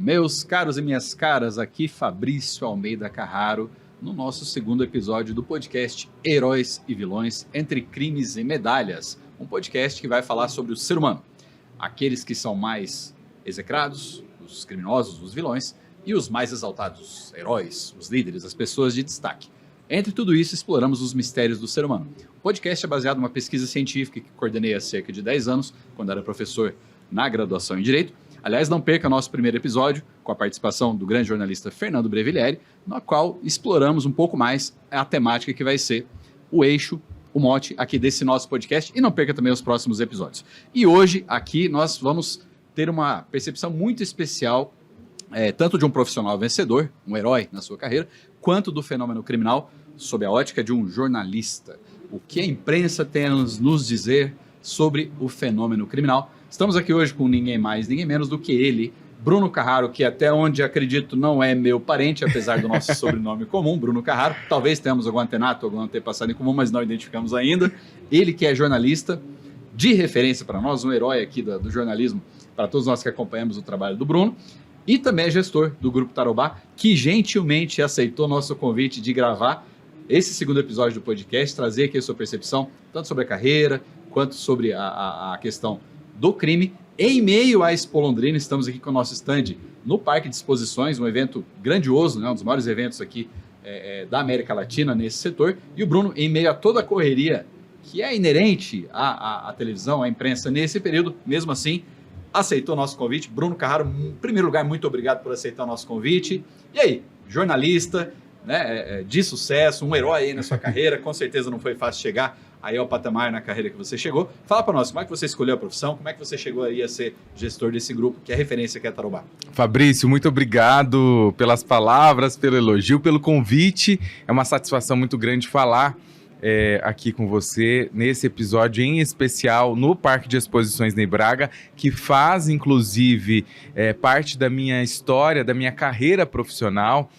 Meus caros e minhas caras, aqui Fabrício Almeida Carraro, no nosso segundo episódio do podcast Heróis e Vilões entre Crimes e Medalhas, um podcast que vai falar sobre o ser humano, aqueles que são mais execrados, os criminosos, os vilões, e os mais exaltados, os heróis, os líderes, as pessoas de destaque. Entre tudo isso, exploramos os mistérios do ser humano. O podcast é baseado numa pesquisa científica que coordenei há cerca de 10 anos, quando era professor na graduação em Direito. Aliás, não perca nosso primeiro episódio, com a participação do grande jornalista Fernando Brevilieri, no qual exploramos um pouco mais a temática que vai ser o eixo, o mote aqui desse nosso podcast, e não perca também os próximos episódios. E hoje, aqui, nós vamos ter uma percepção muito especial, tanto de um profissional vencedor, um herói na sua carreira, quanto do fenômeno criminal, sob a ótica de um jornalista. O que a imprensa tem a nos dizer sobre o fenômeno criminal. Estamos aqui hoje com ninguém mais, ninguém menos do que ele, Bruno Carraro, que até onde acredito não é meu parente, apesar do nosso sobrenome comum, Bruno Carraro. Talvez tenhamos algum antenato, algum antepassado em comum, mas não identificamos ainda. Ele que é jornalista de referência para nós, um herói aqui do jornalismo, para todos nós que acompanhamos o trabalho do Bruno. E também é gestor do Grupo Tarobá, que gentilmente aceitou nosso convite de gravar esse segundo episódio do podcast, trazer aqui a sua percepção, tanto sobre a carreira, quanto sobre a questão do crime. Em meio à Expo Londrina, estamos aqui com o nosso stand no Parque de Exposições, um evento grandioso, né, um dos maiores eventos aqui da América Latina nesse setor. E o Bruno, em meio a toda a correria que é inerente à televisão, à imprensa nesse período, mesmo assim, aceitou o nosso convite. Bruno Carraro, em primeiro lugar, muito obrigado por aceitar o nosso convite. E aí, jornalista, né, de sucesso, um herói aí na sua carreira, com certeza não foi fácil chegar aí ao patamar na carreira que você chegou. Fala para nós, como é que você escolheu a profissão, como é que você chegou aí a ser gestor desse grupo, que é referência que é Tarobá? Fabrício, muito obrigado pelas palavras, pelo elogio, pelo convite. É uma satisfação muito grande falar aqui com você, nesse episódio em especial no Parque de Exposições Ney Braga, que faz, inclusive, parte da minha história, da minha carreira profissional.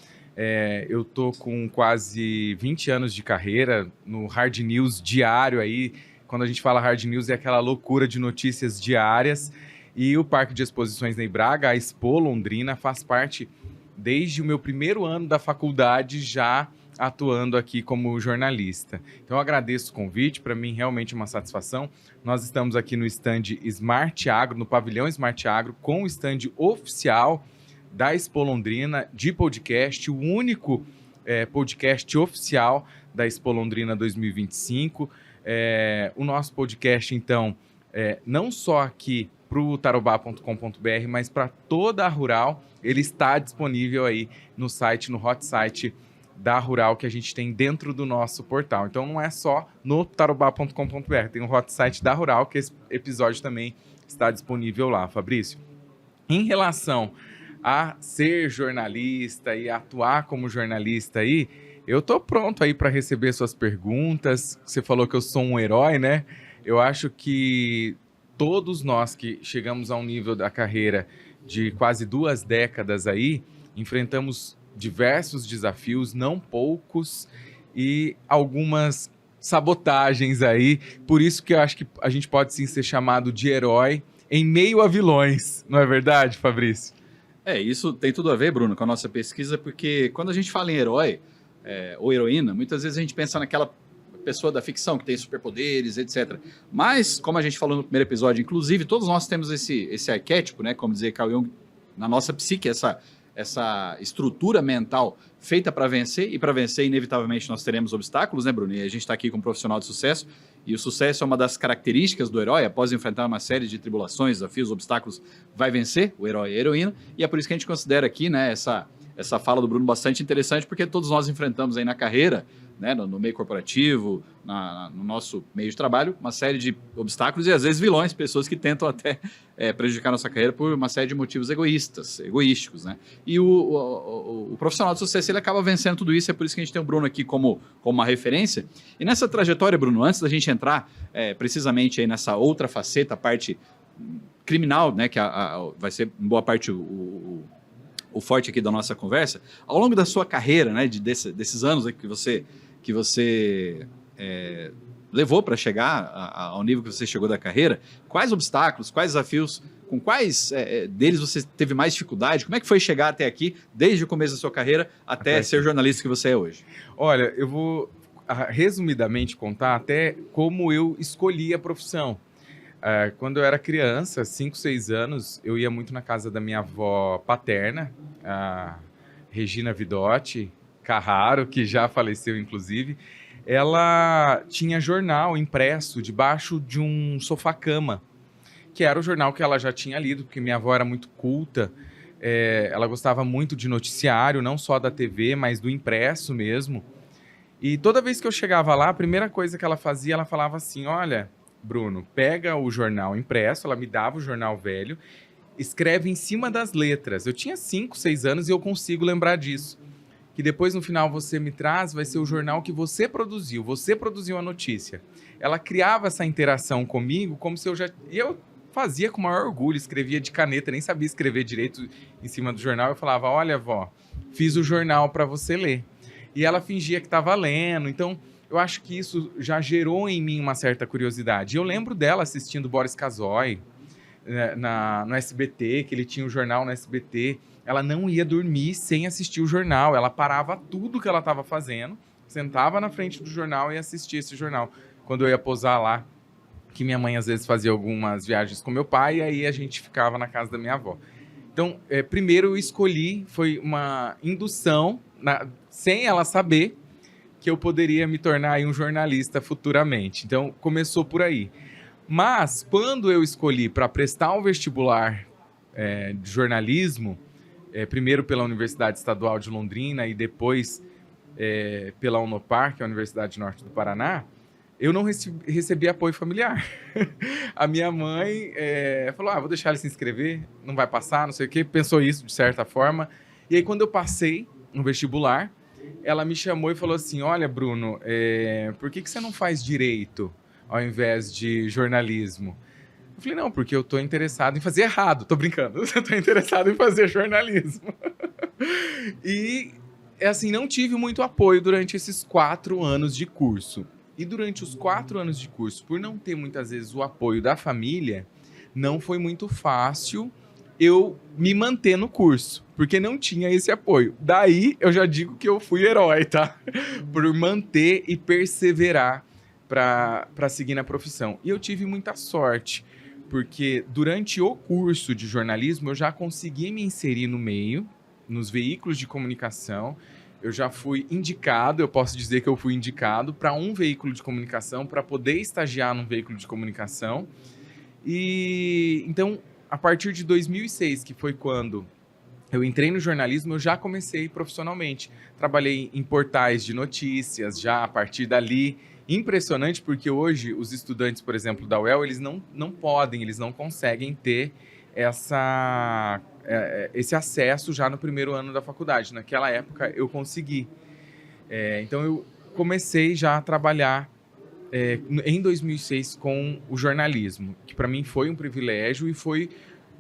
Eu tô com quase 20 anos de carreira no Hard News diário aí. Quando a gente fala Hard News, é aquela loucura de notícias diárias. E o Parque de Exposições Ney Braga, a Expo Londrina, faz parte desde o meu primeiro ano da faculdade, já atuando aqui como jornalista. Então eu agradeço o convite, para mim realmente é uma satisfação. Nós estamos aqui no stand Smart Agro, no pavilhão Smart Agro, com o stand oficial da Expo Londrina de podcast, o único podcast oficial da Expo Londrina 2025. O nosso podcast, então, não só aqui para o tarobá.com.br, mas para toda a Rural, ele está disponível aí no site, no hot site da Rural, que a gente tem dentro do nosso portal. Então não é só no tarobá.com.br, tem o hot site da Rural, que esse episódio também está disponível lá, Fabrício. Em relação a ser jornalista e atuar como jornalista aí, eu tô pronto aí para receber suas perguntas. Você falou que eu sou um herói, né? Eu acho que todos nós que chegamos a um nível da carreira de quase 2 décadas aí, enfrentamos diversos desafios, não poucos, e algumas sabotagens aí. Por isso que eu acho que a gente pode sim ser chamado de herói em meio a vilões. Não é verdade, Fabrício? Isso tem tudo a ver, Bruno, com a nossa pesquisa, porque quando a gente fala em herói ou heroína, muitas vezes a gente pensa naquela pessoa da ficção que tem superpoderes, etc. Mas, como a gente falou no primeiro episódio, inclusive, todos nós temos esse arquétipo, né, como dizia Carl Jung, na nossa psique, essa estrutura mental feita para vencer, e para vencer, inevitavelmente, nós teremos obstáculos, né, Bruno? E a gente está aqui com um profissional de sucesso, e o sucesso é uma das características do herói. Após enfrentar uma série de tribulações, desafios, obstáculos, vai vencer o herói e a heroína, e é por isso que a gente considera aqui, né, essa fala do Bruno bastante interessante, porque todos nós enfrentamos aí na carreira, né, no meio corporativo, no nosso meio de trabalho, uma série de obstáculos e às vezes vilões, pessoas que tentam até prejudicar nossa carreira por uma série de motivos egoísticos, né? E o profissional de sucesso, ele acaba vencendo tudo isso, é por isso que a gente tem o Bruno aqui como uma referência. E nessa trajetória, Bruno, antes da gente entrar precisamente aí nessa outra faceta, a parte criminal, né, que vai ser em boa parte o forte aqui da nossa conversa, ao longo da sua carreira, né, desses anos que você levou para chegar ao nível que você chegou da carreira, quais obstáculos, quais desafios Com quais deles você teve mais dificuldade? Como é que foi chegar até aqui, desde o começo da sua carreira, até ser o jornalista que você é hoje? Olha, eu vou resumidamente contar até como eu escolhi a profissão. Quando eu era criança, 5, 6 anos, eu ia muito na casa da minha avó paterna, a Regina Vidotti Carraro, que já faleceu, inclusive. Ela tinha jornal impresso debaixo de um sofá-cama, que era o jornal que ela já tinha lido, porque minha avó era muito culta. Ela gostava muito de noticiário, não só da TV, mas do impresso mesmo. E toda vez que eu chegava lá, a primeira coisa que ela fazia, ela falava assim: olha, Bruno, pega o jornal impresso, ela me dava o jornal velho, escreve em cima das letras. Eu tinha 5, 6 anos e eu consigo lembrar disso. Que depois no final você me traz, vai ser o jornal que você produziu a notícia. Ela criava essa interação comigo como se eu já... E eu fazia com o maior orgulho, escrevia de caneta, nem sabia escrever direito em cima do jornal. Eu falava: olha, vó, fiz o jornal para você ler. E ela fingia que estava lendo. Então, eu acho que isso já gerou em mim uma certa curiosidade. Eu lembro dela assistindo Boris Casoy no SBT, que ele tinha o jornal no SBT. Ela não ia dormir sem assistir o jornal. Ela parava tudo que ela estava fazendo, sentava na frente do jornal e assistia esse jornal. Quando eu ia posar lá, que minha mãe às vezes fazia algumas viagens com meu pai, e aí a gente ficava na casa da minha avó. Então, primeiro eu escolhi, foi uma indução, sem ela saber, que eu poderia me tornar aí um jornalista futuramente. Então, começou por aí. Mas, quando eu escolhi para prestar um vestibular de jornalismo, primeiro pela Universidade Estadual de Londrina e depois pela Unopar, que é a Universidade Norte do Paraná, eu não recebi apoio familiar. A minha mãe falou: vou deixar ele se inscrever, não vai passar, não sei o quê. Pensou isso de certa forma. E aí, quando eu passei no vestibular, ela me chamou e falou assim: olha, Bruno, por que você não faz direito ao invés de jornalismo? Eu falei: não, porque eu tô interessado em fazer errado. Tô brincando. Eu tô interessado em fazer jornalismo. E, assim, não tive muito apoio durante esses 4 anos de curso. E durante os 4 anos de curso, por não ter muitas vezes o apoio da família, não foi muito fácil eu me manter no curso, porque não tinha esse apoio. Daí eu já digo que eu fui herói, tá? Por manter e perseverar para seguir na profissão. E eu tive muita sorte, porque durante o curso de jornalismo eu já consegui me inserir no meio, nos veículos de comunicação. Eu já fui indicado, eu posso dizer que eu fui indicado para um veículo de comunicação, para poder estagiar num veículo de comunicação. E então, a partir de 2006, que foi quando eu entrei no jornalismo, eu já comecei profissionalmente. Trabalhei em portais de notícias, já a partir dali. Impressionante, porque hoje os estudantes, por exemplo, da UEL, eles não podem, eles não conseguem ter esse acesso já no primeiro ano da faculdade. Naquela época eu consegui. Então eu comecei já a trabalhar em 2006 com o jornalismo, que para mim foi um privilégio e foi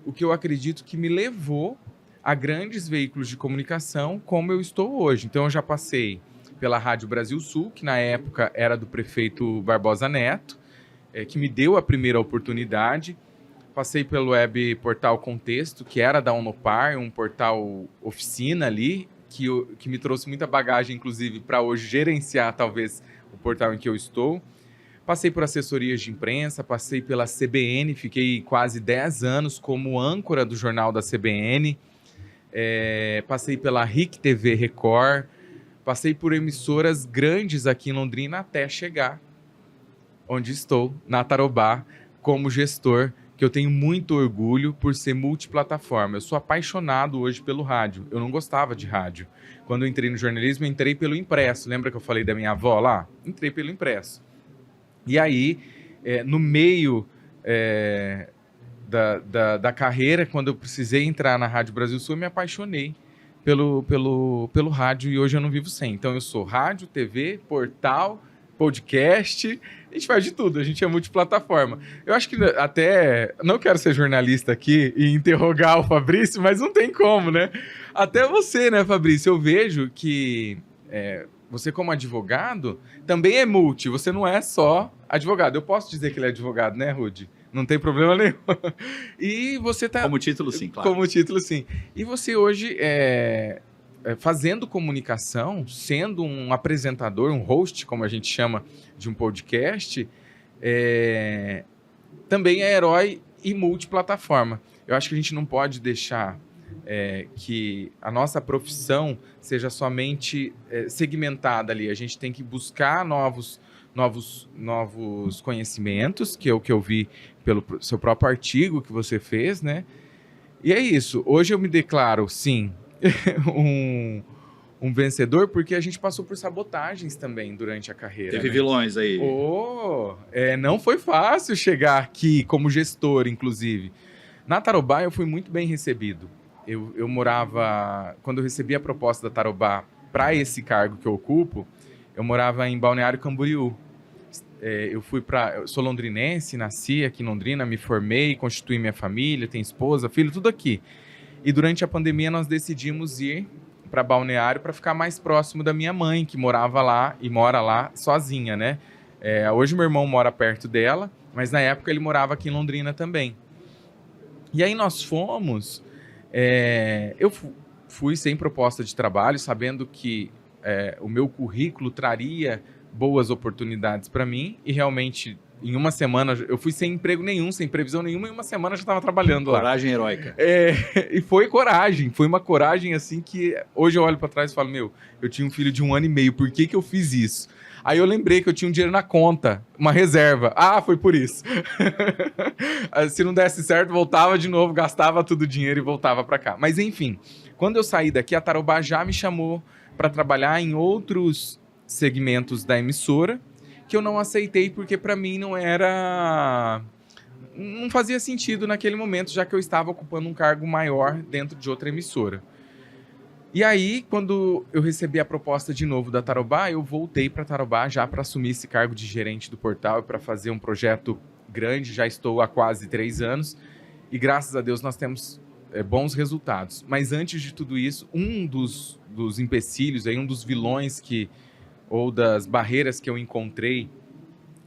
o que eu acredito que me levou a grandes veículos de comunicação como eu estou hoje. Então eu já passei pela Rádio Brasil Sul, que na época era do prefeito Barbosa Neto, que me deu a primeira oportunidade. Passei pelo web portal Contexto, que era da Unopar, um portal oficina ali, que me trouxe muita bagagem, inclusive, para hoje gerenciar, talvez, o portal em que eu estou. Passei por assessorias de imprensa, passei pela CBN, fiquei quase 10 anos como âncora do jornal da CBN. Passei pela RIC TV Record, passei por emissoras grandes aqui em Londrina até chegar onde estou, na Tarobá, como gestor, que eu tenho muito orgulho por ser multiplataforma. Eu sou apaixonado hoje pelo rádio. Eu não gostava de rádio. Quando eu entrei no jornalismo, eu entrei pelo impresso. Lembra que eu falei da minha avó lá? Entrei pelo impresso. E aí, no meio da carreira, quando eu precisei entrar na Rádio Brasil Sul, eu me apaixonei pelo rádio e hoje eu não vivo sem. Então eu sou rádio, TV, portal, podcast, a gente faz de tudo, a gente é multiplataforma. Eu acho que até, não quero ser jornalista aqui e interrogar o Fabrício, mas não tem como, né? Até você, né, Fabrício? Eu vejo que você como advogado também é multi, você não é só advogado. Eu posso dizer que ele é advogado, né, Rudy? Não tem problema nenhum. E você tá... Como título, sim, claro. Como título, sim. E você hoje, fazendo comunicação, sendo um apresentador, um host, como a gente chama, de um podcast, também é herói e multiplataforma. Eu acho que a gente não pode deixar que a nossa profissão seja somente segmentada ali. A gente tem que buscar novos conhecimentos, que é o que eu vi pelo seu próprio artigo que você fez, né? E é isso. Hoje eu me declaro, sim, um vencedor, porque a gente passou por sabotagens também durante a carreira. Teve né? vilões aí. Não foi fácil chegar aqui como gestor, inclusive. Na Tarobá eu fui muito bem recebido. Eu morava... Quando eu recebi a proposta da Tarobá para esse cargo que eu ocupo, eu morava em Balneário Camboriú. Eu sou londrinense, nasci aqui em Londrina, me formei, constituí minha família, tenho esposa, filho, tudo aqui. E durante a pandemia nós decidimos ir para Balneário para ficar mais próximo da minha mãe, que morava lá e mora lá sozinha, né? Hoje meu irmão mora perto dela, mas na época ele morava aqui em Londrina também. E aí nós fomos... eu fui sem proposta de trabalho, sabendo que o meu currículo traria boas oportunidades para mim, e realmente em uma semana eu fui sem emprego nenhum, sem previsão nenhuma, e em uma semana eu já estava trabalhando lá. Coragem heróica. E foi coragem, foi uma coragem assim que hoje eu olho para trás e falo, eu tinha um filho de 1 ano e meio, por que eu fiz isso? Aí eu lembrei que eu tinha um dinheiro na conta, uma reserva. Foi por isso. Se não desse certo, voltava de novo, gastava todo o dinheiro e voltava para cá. Mas enfim, quando eu saí daqui, a Tarobá já me chamou para trabalhar em outros segmentos da emissora, que eu não aceitei porque para mim não fazia sentido naquele momento, já que eu estava ocupando um cargo maior dentro de outra emissora. E aí, quando eu recebi a proposta de novo da Tarobá, eu voltei para a Tarobá já para assumir esse cargo de gerente do portal e para fazer um projeto grande. Já estou há quase 3 anos e, graças a Deus, nós temos bons resultados. Mas antes de tudo isso, um dos empecilhos, um dos vilões ou das barreiras que eu encontrei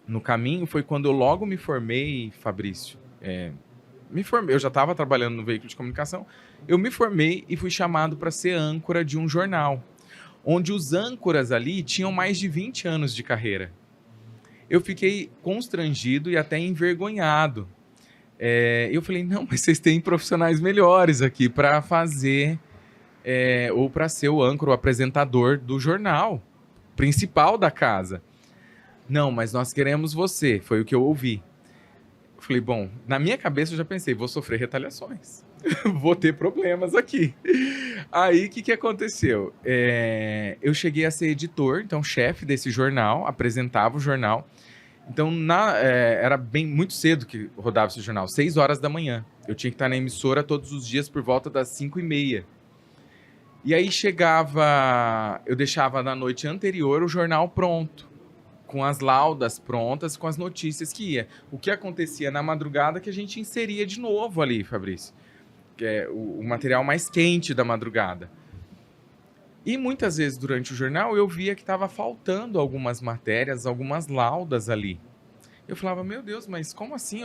no caminho foi quando eu logo me formei, Fabrício. Eu já estava trabalhando no veículo de comunicação, eu me formei e fui chamado para ser âncora de um jornal, onde os âncoras ali tinham mais de 20 anos de carreira. Eu fiquei constrangido e até envergonhado. Eu falei, não, mas vocês têm profissionais melhores aqui para fazer, ou para ser o âncora, o apresentador do jornal principal da casa. Não, mas nós queremos você, foi o que eu ouvi. Eu falei, bom, na minha cabeça eu já pensei, vou sofrer retaliações, vou ter problemas aqui. Aí, o que aconteceu? Eu cheguei a ser editor, então chefe desse jornal, apresentava o jornal. Então, era muito cedo que rodava esse jornal, 6 horas da manhã. Eu tinha que estar na emissora todos os dias por volta das 5h30. E aí eu deixava na noite anterior o jornal pronto, com as laudas prontas, com as notícias que ia. O que acontecia na madrugada que a gente inseria de novo ali, Fabrício, que é o material mais quente da madrugada. E muitas vezes durante o jornal eu via que estava faltando algumas matérias, algumas laudas ali. Eu falava, meu Deus, mas como assim?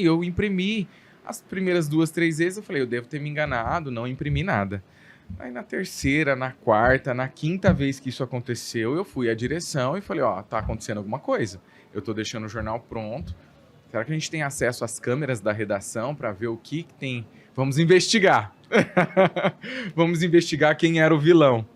Eu imprimi as primeiras 2, 3 vezes, eu falei, eu devo ter me enganado, não imprimi nada. Aí na terceira, na quarta, na quinta vez que isso aconteceu, eu fui à direção e falei, tá acontecendo alguma coisa. Eu tô deixando o jornal pronto. Será que a gente tem acesso às câmeras da redação para ver o que tem? Vamos investigar. Vamos investigar quem era o vilão.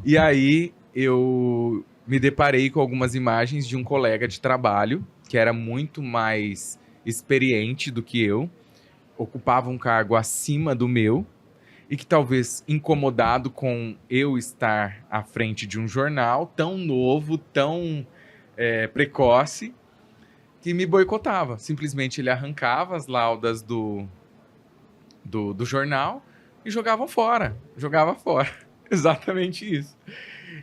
E aí eu me deparei com algumas imagens de um colega de trabalho que era muito mais experiente do que eu, ocupava um cargo acima do meu, e que talvez incomodado com eu estar à frente de um jornal tão novo, tão precoce, que me boicotava. Simplesmente ele arrancava as laudas do jornal e jogava fora. Exatamente isso.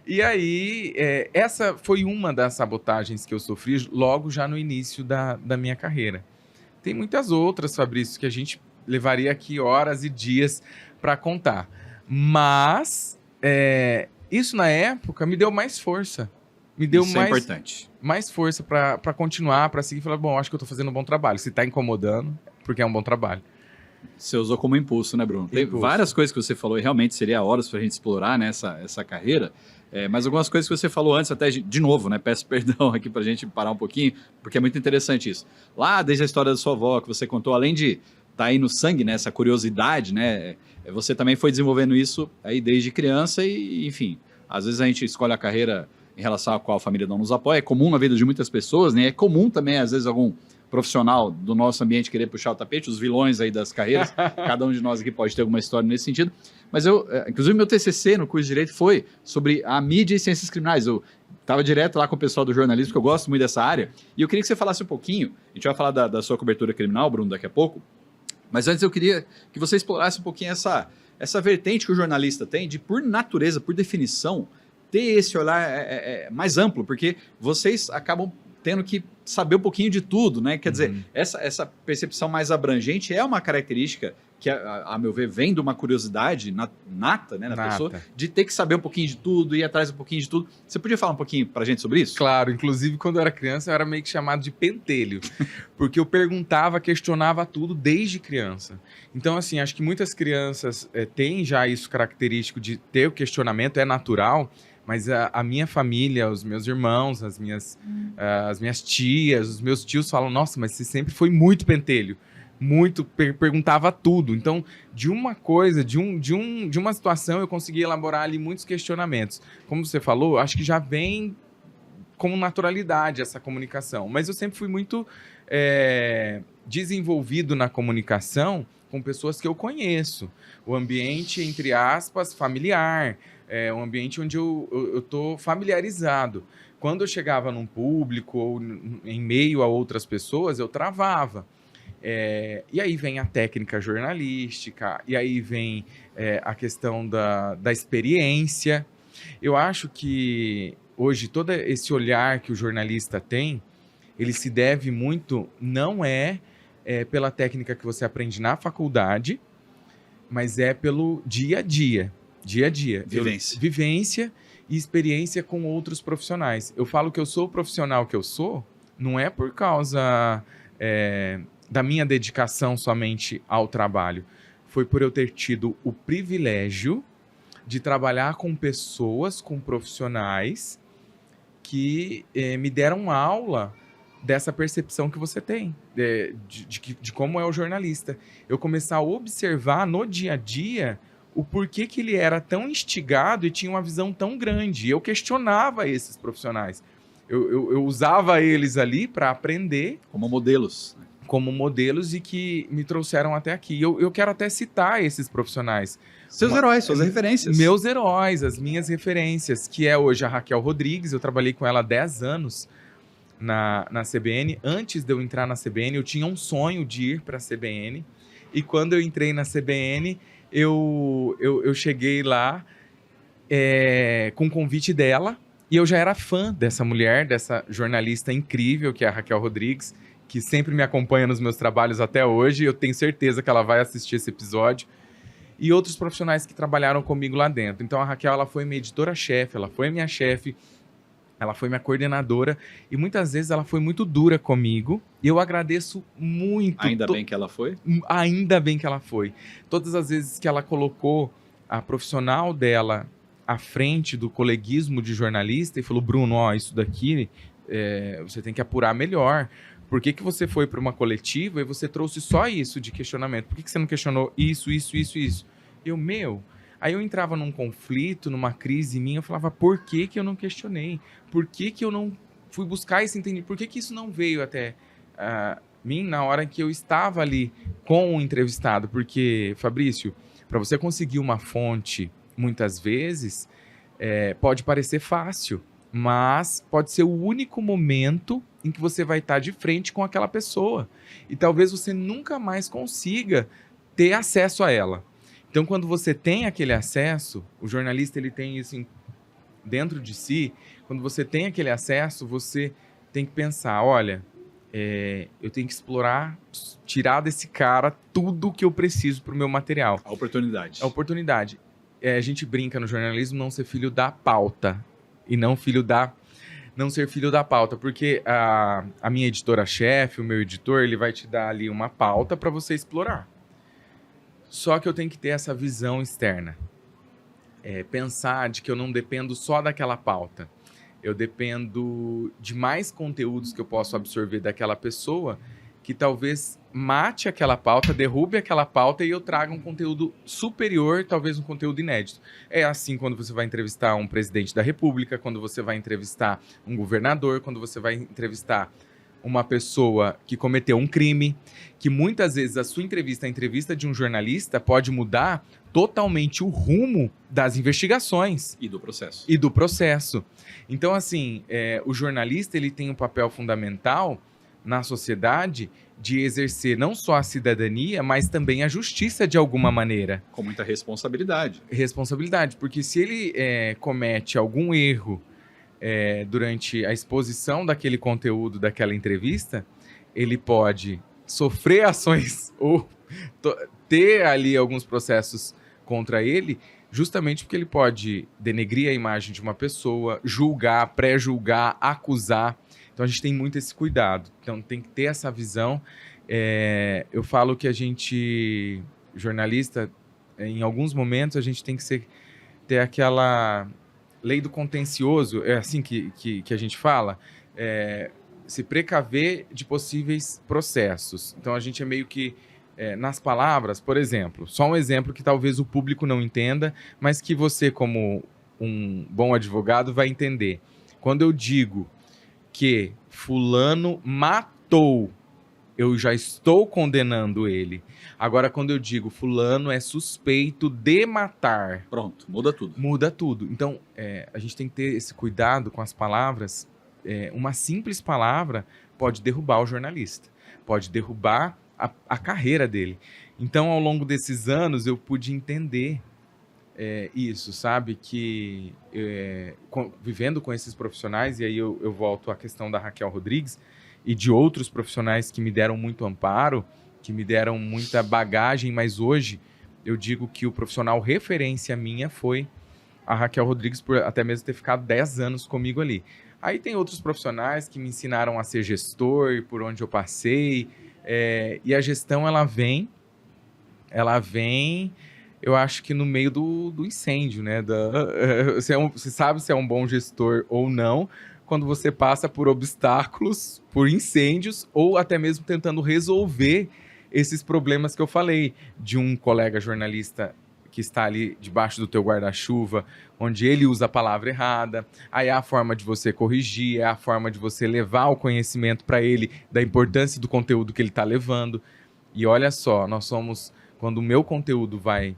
E aí, essa foi uma das sabotagens que eu sofri logo já no início da minha carreira. Tem muitas outras, Fabrício, que a gente levaria aqui horas e dias para contar. Mas isso na época me deu mais força. me deu Isso é importante. mais força para continuar, para seguir e falar, bom, acho que eu tô fazendo um bom trabalho. Se tá incomodando, porque é um bom trabalho. Você usou como impulso, né, Bruno? Tem Impulso. várias coisas que você falou e realmente seria horas para a gente explorar, né, essa carreira. Mas algumas coisas que você falou antes, até de novo, né? Peço perdão aqui para a gente parar um pouquinho, porque é muito interessante isso. Lá, desde a história da sua avó, que você contou, além de estar aí no sangue, né, essa curiosidade, né? Você também foi desenvolvendo isso aí desde criança e, enfim, às vezes a gente escolhe a carreira em relação a qual a família não nos apoia. É comum na vida de muitas pessoas, né? É comum também, às vezes, algum profissional do nosso ambiente querer puxar o tapete, os vilões aí das carreiras. Cada um de nós aqui pode ter alguma história nesse sentido. Mas inclusive, meu TCC no curso de Direito foi sobre a mídia e ciências criminais. Eu estava direto lá com o pessoal do jornalismo, que eu gosto muito dessa área, e eu queria que você falasse um pouquinho. A gente vai falar da sua cobertura criminal, Bruno, daqui a pouco. Mas antes eu queria que você explorasse um pouquinho essa vertente que o jornalista tem de, por natureza, por definição, ter esse olhar mais amplo, porque vocês acabam tendo que saber um pouquinho de tudo, né? Quer dizer, essa percepção mais abrangente é uma característica que, a meu ver, vem de uma curiosidade nata, né, na pessoa, de ter que saber um pouquinho de tudo, ir atrás um pouquinho de tudo. Você podia falar um pouquinho pra gente sobre isso? Claro, inclusive quando eu era criança eu era meio que chamado de pentelho, porque eu perguntava, questionava tudo desde criança. Então, assim, acho que muitas crianças têm já isso característico de ter o questionamento, é natural, mas a minha família, os meus irmãos, as minhas tias, os meus tios falam, nossa, mas você sempre foi muito pentelho. Muito, perguntava tudo. Então, de uma coisa, de uma situação, eu consegui elaborar ali muitos questionamentos. Como você falou, acho que já vem com naturalidade essa comunicação. Mas eu sempre fui muito desenvolvido na comunicação com pessoas que eu conheço. O ambiente, entre aspas, familiar. É um ambiente onde eu estou familiarizado. Quando eu chegava num público ou em meio a outras pessoas, eu travava. E aí vem a técnica jornalística, e aí vem a questão da experiência. Eu acho que hoje todo esse olhar que o jornalista tem, ele se deve muito, não pela técnica que você aprende na faculdade, mas é pelo dia a dia. Dia a dia. Vivência e experiência com outros profissionais. Eu falo que eu sou o profissional que eu sou, não é por causa da minha dedicação somente ao trabalho. Foi por eu ter tido o privilégio de trabalhar com pessoas, com profissionais que me deram aula dessa percepção que você tem, de como é o jornalista. Eu começar a observar no dia a dia o porquê que ele era tão instigado e tinha uma visão tão grande. Eu questionava esses profissionais. Eu usava eles ali para aprender. Como modelos. Como modelos e que me trouxeram até aqui. Eu quero até citar esses profissionais. Seus heróis, suas referências. Meus heróis, as minhas referências, que é hoje a Raquel Rodrigues. Eu trabalhei com ela há 10 anos na CBN. Antes de eu entrar na CBN, eu tinha um sonho de ir para a CBN. E quando eu entrei na CBN, eu cheguei lá com o convite dela. E eu já era fã dessa mulher, dessa jornalista incrível, que é a Raquel Rodrigues, que sempre me acompanha nos meus trabalhos até hoje. Eu tenho certeza que ela vai assistir esse episódio. E outros profissionais que trabalharam comigo lá dentro. Então, a Raquel, ela foi minha editora-chefe, ela foi minha chefe, ela foi minha coordenadora. E muitas vezes ela foi muito dura comigo. E eu agradeço muito. Ainda bem que ela foi? Ainda bem que ela foi. Todas as vezes que ela colocou a profissional dela à frente do coleguismo de jornalista e falou, Bruno, isso daqui você tem que apurar melhor. Por que você foi para uma coletiva e você trouxe só isso de questionamento? Por que você não questionou isso? Aí eu entrava num conflito, numa crise minha, eu falava, por que eu não questionei? Por que eu não fui buscar esse entendimento? Por que isso não veio até mim na hora que eu estava ali com o entrevistado? Porque, Fabrício, para você conseguir uma fonte, muitas vezes, pode parecer fácil, mas pode ser o único momento em que você vai estar de frente com aquela pessoa. E talvez você nunca mais consiga ter acesso a ela. Então, quando você tem aquele acesso, o jornalista ele tem isso dentro de si, quando você tem aquele acesso, você tem que pensar, olha, eu tenho que explorar, tirar desse cara tudo que eu preciso para o meu material. A oportunidade. A oportunidade. A gente brinca no jornalismo não ser filho da pauta e não filho da não ser filho da pauta, porque a minha editora-chefe, o meu editor, ele vai te dar ali uma pauta para você explorar. Só que eu tenho que ter essa visão externa. Pensar de que eu não dependo só daquela pauta. Eu dependo de mais conteúdos que eu posso absorver daquela pessoa, que talvez mate aquela pauta, derrube aquela pauta e eu traga um conteúdo superior, talvez um conteúdo inédito. É assim quando você vai entrevistar um presidente da República, quando você vai entrevistar um governador, quando você vai entrevistar uma pessoa que cometeu um crime, que muitas vezes a sua entrevista, a entrevista de um jornalista, pode mudar totalmente o rumo das investigações. E do processo. E do processo. Então, assim, o jornalista ele tem um papel fundamental na sociedade de exercer não só a cidadania, mas também a justiça de alguma maneira. Com muita responsabilidade. Responsabilidade, porque se ele comete algum erro durante a exposição daquele conteúdo, daquela entrevista, ele pode sofrer ações ou ter ali alguns processos contra ele, justamente porque ele pode denegrir a imagem de uma pessoa, julgar, pré-julgar, acusar. Então a gente tem muito esse cuidado. Então tem que ter essa visão. Eu falo que a gente, jornalista, em alguns momentos a gente tem que ter aquela lei do contencioso, é assim que a gente fala, se precaver de possíveis processos. Então a gente é meio que, nas palavras, por exemplo, só um exemplo que talvez o público não entenda, mas que você, como um bom advogado, vai entender. Quando eu digo que fulano matou, eu já estou condenando ele. Agora, quando eu digo fulano é suspeito de matar... Pronto, muda tudo. Muda tudo. Então, a gente tem que ter esse cuidado com as palavras. Uma simples palavra pode derrubar o jornalista, pode derrubar a carreira dele. Então, ao longo desses anos, eu pude entender isso, sabe? Que vivendo com esses profissionais, e aí eu volto à questão da Raquel Rodrigues e de outros profissionais que me deram muito amparo, que me deram muita bagagem, mas hoje eu digo que o profissional referência minha foi a Raquel Rodrigues, por até mesmo ter ficado 10 anos comigo ali. Aí tem outros profissionais que me ensinaram a ser gestor, por onde eu passei, e a gestão ela vem, eu acho que no meio do incêndio, né? Você sabe se é um bom gestor ou não, quando você passa por obstáculos, por incêndios, ou até mesmo tentando resolver esses problemas que eu falei, de um colega jornalista que está ali debaixo do teu guarda-chuva, onde ele usa a palavra errada, aí é a forma de você corrigir, é a forma de você levar o conhecimento para ele da importância do conteúdo que ele está levando. E olha só, quando o meu conteúdo vai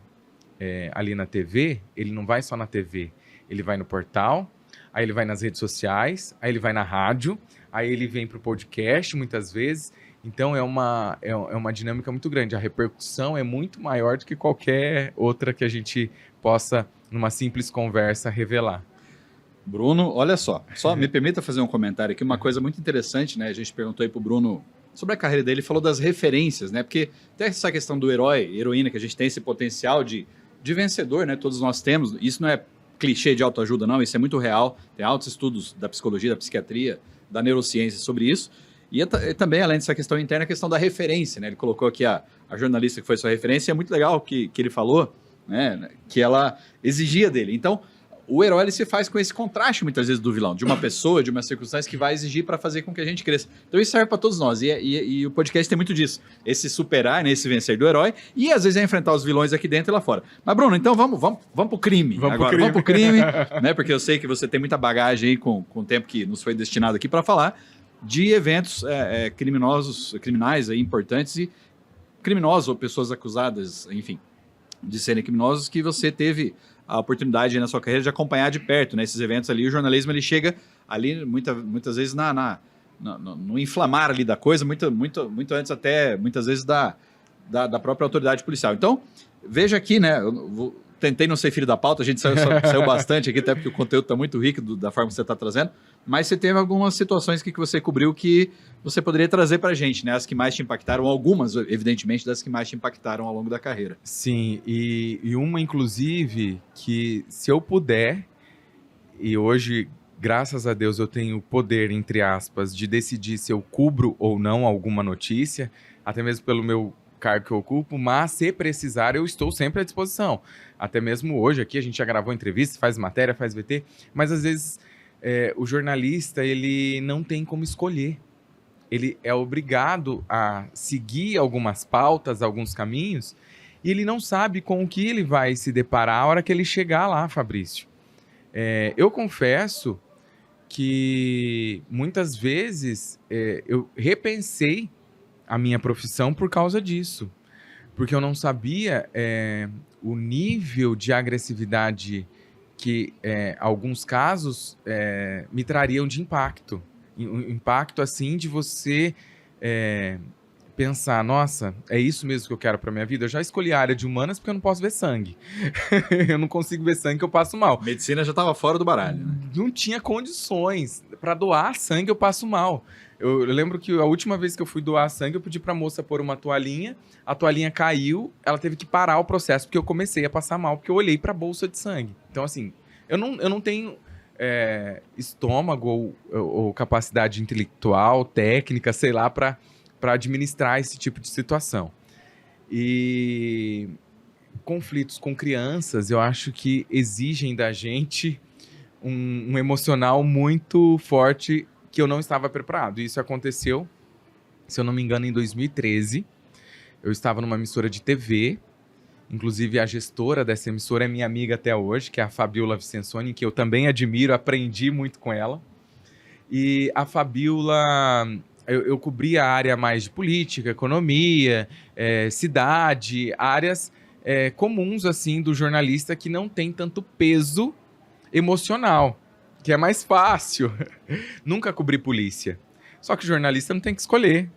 ali na TV, ele não vai só na TV, ele vai no portal, aí ele vai nas redes sociais, aí ele vai na rádio, aí ele vem para o podcast muitas vezes. Então é uma dinâmica muito grande. A repercussão é muito maior do que qualquer outra que a gente possa, numa simples conversa, revelar. Bruno, olha só me permita fazer um comentário aqui, uma coisa muito interessante, né? A gente perguntou aí pro Bruno sobre a carreira dele, falou das referências, né? Porque até essa questão do herói, heroína, que a gente tem esse potencial de vencedor, né? Todos nós temos. Isso não é clichê de autoajuda, não. Isso é muito real. Tem altos estudos da psicologia, da psiquiatria, da neurociência sobre isso. E também, além dessa questão interna, a questão da referência, né? Ele colocou aqui a jornalista que foi sua referência, e é muito legal que ele falou, né? Que ela exigia dele. Então, o herói ele se faz com esse contraste, muitas vezes, do vilão, de uma pessoa, de uma circunstância que vai exigir para fazer com que a gente cresça. Então, isso serve para todos nós. E o podcast tem muito disso. Esse superar, né? Esse vencer do herói, e às vezes é enfrentar os vilões aqui dentro e lá fora. Mas, Bruno, então vamos pro crime. Vamos pro crime, né? Porque eu sei que você tem muita bagagem aí com o tempo que nos foi destinado aqui para falar de eventos criminais aí, importantes e criminosos ou pessoas acusadas, enfim, de serem criminosos, que você teve a oportunidade aí na sua carreira de acompanhar de perto, né? Esses eventos ali, o jornalismo ele chega ali muitas vezes no inflamar ali da coisa, muito antes até, muitas vezes, da própria autoridade policial. Então, veja aqui, né? Tentei não ser filho da pauta, a gente saiu bastante aqui, até porque o conteúdo está muito rico da forma que você está trazendo, mas você teve algumas situações que você cobriu que você poderia trazer para a gente, né? As que mais te impactaram, algumas, evidentemente, das que mais te impactaram ao longo da carreira. Sim, e uma, inclusive, que se eu puder, e hoje, graças a Deus eu tenho o poder, entre aspas, de decidir se eu cubro ou não alguma notícia, até mesmo pelo meu cargo que eu ocupo, mas se precisar eu estou sempre à disposição. Até mesmo hoje aqui a gente já gravou entrevista, faz matéria, faz VT, mas às vezes o jornalista ele não tem como escolher. Ele é obrigado a seguir algumas pautas, alguns caminhos, e ele não sabe com o que ele vai se deparar a hora que ele chegar lá, Fabrício. Eu confesso que muitas vezes eu repensei a minha profissão por causa disso. Porque eu não sabia o nível de agressividade que alguns casos me trariam de impacto. Um impacto assim de você pensar, nossa, é isso mesmo que eu quero para minha vida? Eu já escolhi a área de humanas porque eu não posso ver sangue. Eu não consigo ver sangue que eu passo mal. Medicina já estava fora do baralho, né? Não tinha condições. Para doar sangue eu passo mal. Eu lembro que a última vez que eu fui doar sangue, eu pedi pra moça pôr uma toalhinha, a toalhinha caiu, ela teve que parar o processo, porque eu comecei a passar mal, porque eu olhei pra bolsa de sangue. Então, assim, eu não tenho estômago ou capacidade intelectual, técnica, sei lá, pra administrar esse tipo de situação. E conflitos com crianças, eu acho que exigem da gente um emocional muito forte que eu não estava preparado. Isso aconteceu, se eu não me engano, em 2013. Eu estava numa emissora de TV, inclusive a gestora dessa emissora é minha amiga até hoje, que é a Fabiola Vicensoni, que eu também admiro, aprendi muito com ela. E a Fabiola, eu cobri a área mais de política, economia, cidade, áreas comuns assim do jornalista que não tem tanto peso emocional, que é mais fácil. Nunca cobri polícia. Só que o jornalista não tem que escolher.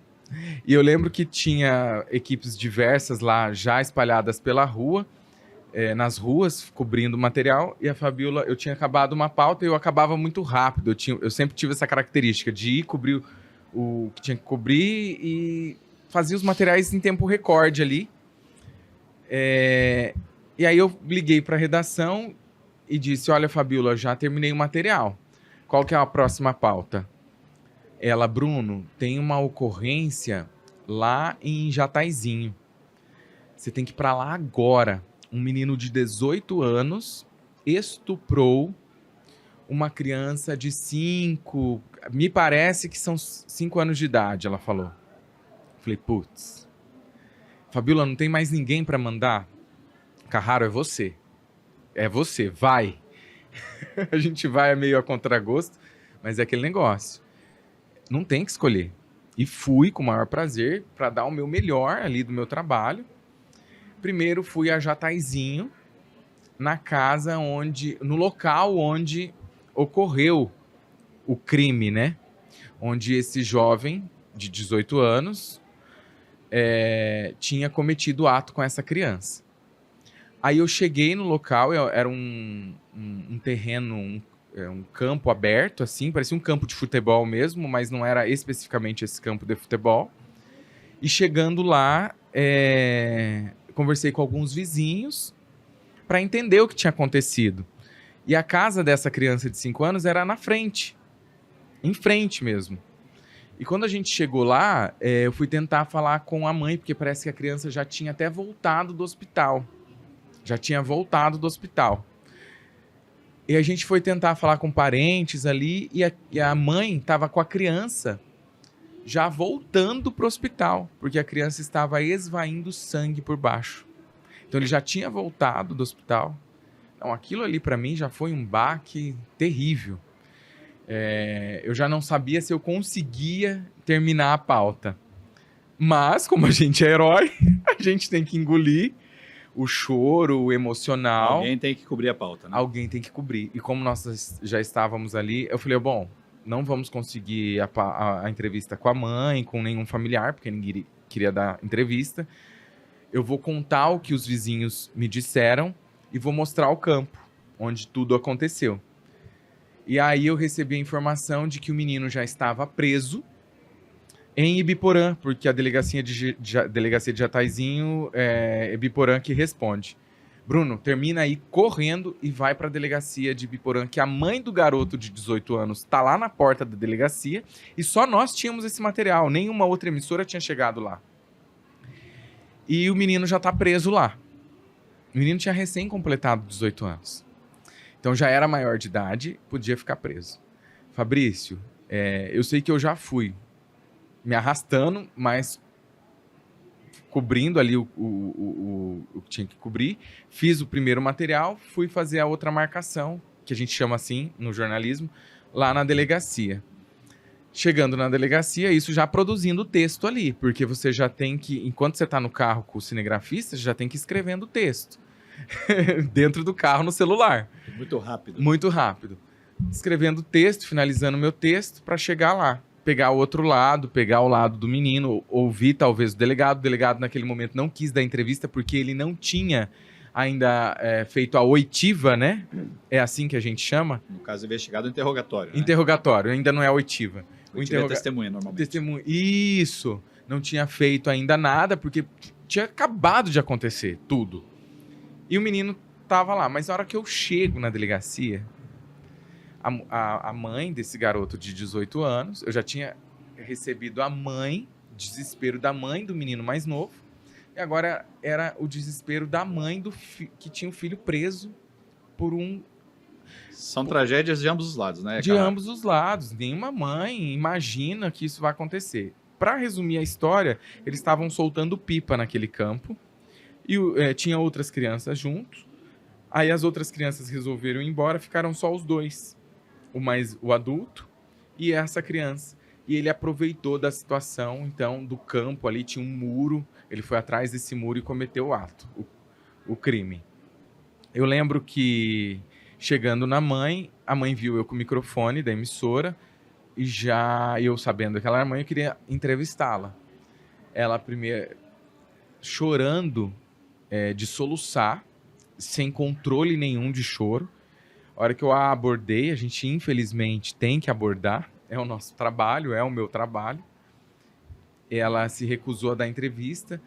E eu lembro que tinha equipes diversas lá, já espalhadas pela rua, nas ruas, cobrindo material, e a Fabiola, eu tinha acabado uma pauta e eu acabava muito rápido. Eu sempre tive essa característica de ir cobrir o que tinha que cobrir e fazia os materiais em tempo recorde ali. E aí eu liguei para a redação e disse, olha, Fabiola, já terminei o material. Qual que é a próxima pauta? Ela, Bruno, tem uma ocorrência lá em Jataizinho. Você tem que ir para lá agora. Um menino de 18 anos estuprou uma criança de 5, me parece que são 5 anos de idade, ela falou. Falei, putz. Fabiola, não tem mais ninguém para mandar? Carraro, é você. É você, vai. A gente vai meio a contragosto, mas é aquele negócio. Não tem que escolher. E fui com o maior prazer para dar o meu melhor ali do meu trabalho. Primeiro fui a Jataizinho, na casa no local onde ocorreu o crime, né? Onde esse jovem de 18 anos tinha cometido o ato com essa criança. Aí eu cheguei no local, era um terreno, um campo aberto, assim, parecia um campo de futebol mesmo, mas não era especificamente esse campo de futebol. E chegando lá, conversei com alguns vizinhos para entender o que tinha acontecido. E a casa dessa criança de 5 anos era na frente, em frente mesmo. E quando a gente chegou lá, eu fui tentar falar com a mãe, porque parece que a criança já tinha até voltado do hospital. E a gente foi tentar falar com parentes ali, e a mãe estava com a criança já voltando para o hospital, porque a criança estava esvaindo sangue por baixo. Então ele já tinha voltado do hospital. Então aquilo ali para mim já foi um baque terrível. Eu já não sabia se eu conseguia terminar a pauta. Mas, como a gente é herói, a gente tem que engolir o choro, o emocional. Alguém tem que cobrir a pauta, né? Alguém tem que cobrir. E como nós já estávamos ali, eu falei, bom, não vamos conseguir a entrevista com a mãe, com nenhum familiar, porque ninguém queria dar entrevista. Eu vou contar o que os vizinhos me disseram e vou mostrar o campo, onde tudo aconteceu. E aí eu recebi a informação de que o menino já estava preso em Ibiporã, porque a delegacia de Jataizinho é Ibiporã que responde. Bruno, termina aí correndo e vai para a delegacia de Biporã, que a mãe do garoto de 18 anos tá lá na porta da delegacia e só nós tínhamos esse material, nenhuma outra emissora tinha chegado lá. E o menino já tá preso lá. O menino tinha recém completado 18 anos. Então já era maior de idade, podia ficar preso. Fabrício, eu sei que eu já fui me arrastando, mas cobrindo ali o que tinha que cobrir. Fiz o primeiro material, fui fazer a outra marcação, que a gente chama assim no jornalismo, lá na delegacia. Chegando na delegacia, isso já produzindo o texto ali, porque você já tem que, enquanto você está no carro com o cinegrafista, você já tem que ir escrevendo o texto. Dentro do carro, no celular. Muito rápido. Muito rápido. Escrevendo o texto, finalizando o meu texto, para chegar lá. Pegar o outro lado, pegar o lado do menino, ouvir talvez o delegado. O delegado naquele momento não quis dar entrevista porque ele não tinha ainda feito a oitiva, né? É assim que a gente chama? No caso, investigado, interrogatório. Né? Interrogatório, ainda não é a oitiva. Oitiva é testemunha, normalmente. Testemunha. Isso. Não tinha feito ainda nada porque tinha acabado de acontecer tudo. E o menino tava lá. Mas na hora que eu chego na delegacia, a mãe desse garoto de 18 anos, eu já tinha recebido a mãe, desespero da mãe do menino mais novo, e agora era o desespero da mãe que tinha o filho preso por um... São tragédias de ambos os lados, né? De ambos os lados. Nenhuma mãe imagina que isso vai acontecer. Para resumir a história, eles estavam soltando pipa naquele campo, e tinha outras crianças juntos. Aí as outras crianças resolveram ir embora, ficaram só os dois. O adulto e essa criança. E ele aproveitou da situação, então, do campo ali, tinha um muro, ele foi atrás desse muro e cometeu o ato, o crime. Eu lembro que, chegando na mãe, a mãe viu eu com o microfone da emissora, e já eu sabendo que ela era mãe, eu queria entrevistá-la. Ela primeiro, chorando de soluçar, sem controle nenhum de choro. A hora que eu a abordei, a gente infelizmente tem que abordar, é o nosso trabalho, é o meu trabalho. Ela se recusou a dar entrevista,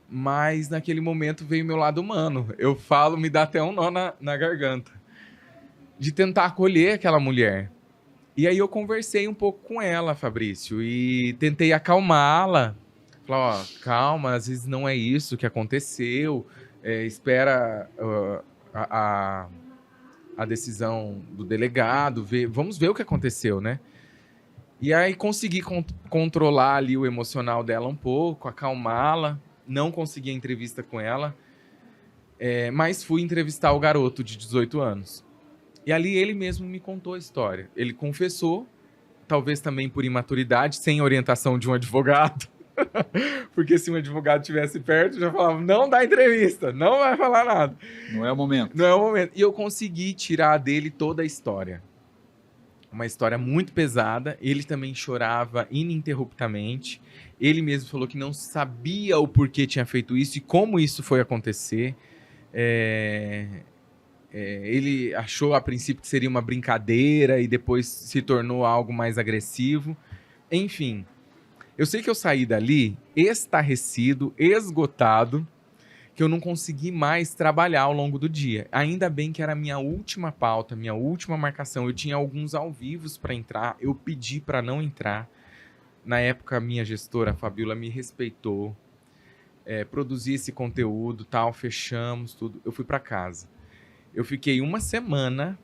mas naquele momento veio o meu lado humano. Eu falo, me dá até um nó na garganta, de tentar acolher aquela mulher. E aí eu conversei um pouco com ela, Fabrício, e tentei acalmá-la. Falar, ó, calma, às vezes não é isso que aconteceu, espera a decisão do delegado, vamos ver o que aconteceu, né? E aí consegui controlar ali o emocional dela um pouco, acalmá-la, não consegui a entrevista com ela, mas fui entrevistar o garoto de 18 anos. E ali ele mesmo me contou a história. Ele confessou, talvez também por imaturidade, sem orientação de um advogado, porque se um advogado estivesse perto, já falava, não dá entrevista, não vai falar nada. Não é o momento. Não é o momento. E eu consegui tirar dele toda a história. Uma história muito pesada. Ele também chorava ininterruptamente. Ele mesmo falou que não sabia o porquê tinha feito isso e como isso foi acontecer. Ele achou a princípio que seria uma brincadeira e depois se tornou algo mais agressivo. Enfim, eu sei que eu saí dali estarrecido, esgotado, que eu não consegui mais trabalhar ao longo do dia. Ainda bem que era a minha última pauta, minha última marcação. Eu tinha alguns ao vivo para entrar, eu pedi para não entrar. Na época, a minha gestora, a Fabiola, me respeitou, produzi esse conteúdo, tal, fechamos tudo. Eu fui para casa. Eu fiquei uma semana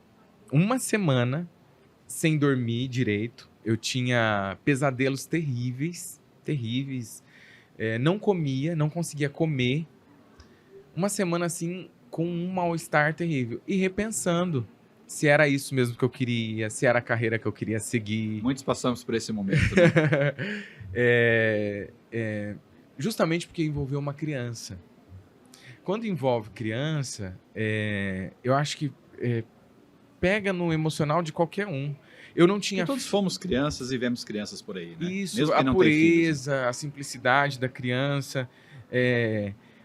sem dormir direito. Eu tinha pesadelos terríveis. Não comia, não conseguia comer. Uma semana assim, com um mal-estar terrível. E repensando se era isso mesmo que eu queria, se era a carreira que eu queria seguir. Muitos passamos por esse momento, né? Justamente porque envolveu uma criança. Quando envolve criança, eu acho que pega no emocional de qualquer um. Eu não tinha... E todos fomos crianças e vemos crianças por aí, né? Isso, mesmo que a não tenha filhos, pureza, a simplicidade da criança.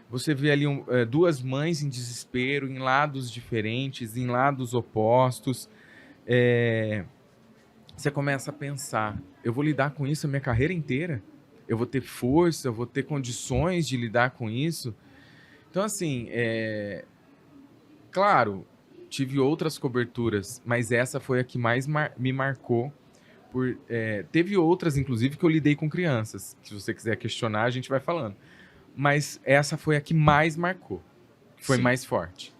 Você vê ali duas mães em desespero, em lados diferentes, em lados opostos. Você começa a pensar, eu vou lidar com isso a minha carreira inteira? Eu vou ter força, eu vou ter condições de lidar com isso? Então, assim, Claro, tive outras coberturas, mas essa foi a que mais me marcou. Teve outras, inclusive, que eu lidei com crianças. Se você quiser questionar, a gente vai falando. Mas essa foi a que mais marcou. Foi Sim. mais forte.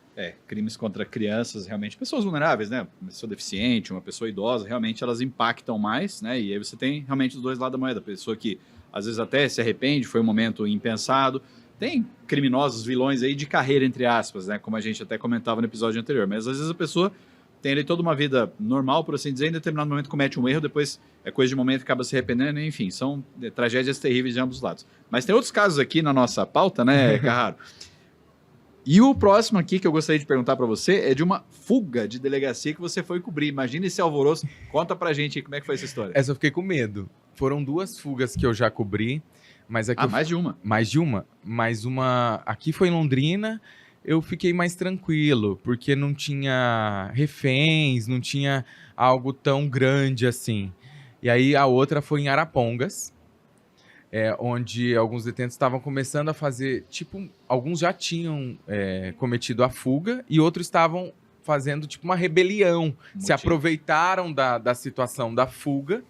Crimes contra crianças, realmente, pessoas vulneráveis, né? Uma pessoa deficiente, uma pessoa idosa, realmente elas impactam mais, né? E aí você tem realmente os dois lados da moeda. A pessoa que às vezes até se arrepende, foi um momento impensado. Tem criminosos, vilões aí de carreira, entre aspas, né? Como a gente até comentava no episódio anterior. Mas às vezes a pessoa tem ali toda uma vida normal, por assim dizer, em determinado momento comete um erro, depois é coisa de momento, acaba se arrependendo, enfim, são tragédias terríveis de ambos os lados. Mas tem outros casos aqui na nossa pauta, né, Carraro? E o próximo aqui que eu gostaria de perguntar para você é de uma fuga de delegacia que você foi cobrir. Imagina esse alvoroço. Conta pra gente aí como é que foi essa história. Essa eu fiquei com medo. Foram 2 fugas que eu já cobri, mas aqui mais de uma. Mais de uma. Mais uma. Aqui foi em Londrina, eu fiquei mais tranquilo, porque não tinha reféns, não tinha algo tão grande assim. E aí a outra foi em Arapongas, onde alguns detentos estavam começando a fazer, tipo, alguns já tinham cometido a fuga e outros estavam fazendo tipo uma rebelião, se aproveitaram da situação da fuga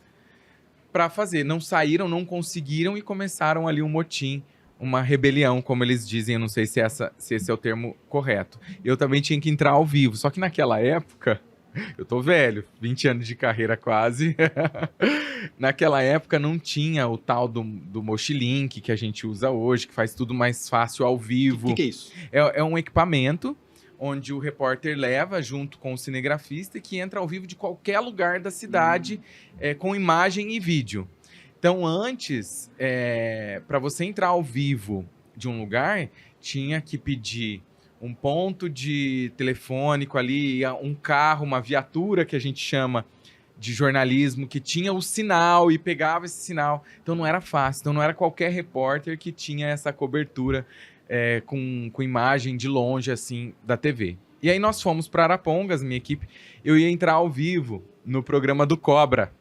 para fazer, não saíram, não conseguiram e começaram ali um motim, uma rebelião, como eles dizem, eu não sei se esse é o termo correto. Eu também tinha que entrar ao vivo, só que naquela época, eu tô velho, 20 anos de carreira quase, naquela época não tinha o tal do Mochilink que a gente usa hoje, que faz tudo mais fácil ao vivo. O que é isso? É um equipamento onde o repórter leva junto com o cinegrafista e que entra ao vivo de qualquer lugar da cidade com imagem e vídeo. Então, antes, para você entrar ao vivo de um lugar, tinha que pedir um ponto de telefônico ali, um carro, uma viatura que a gente chama de jornalismo, que tinha o sinal e pegava esse sinal. Então não era fácil, então não era qualquer repórter que tinha essa cobertura com imagem de longe, assim, da TV. E aí nós fomos para Arapongas, minha equipe, eu ia entrar ao vivo no programa do Cobra.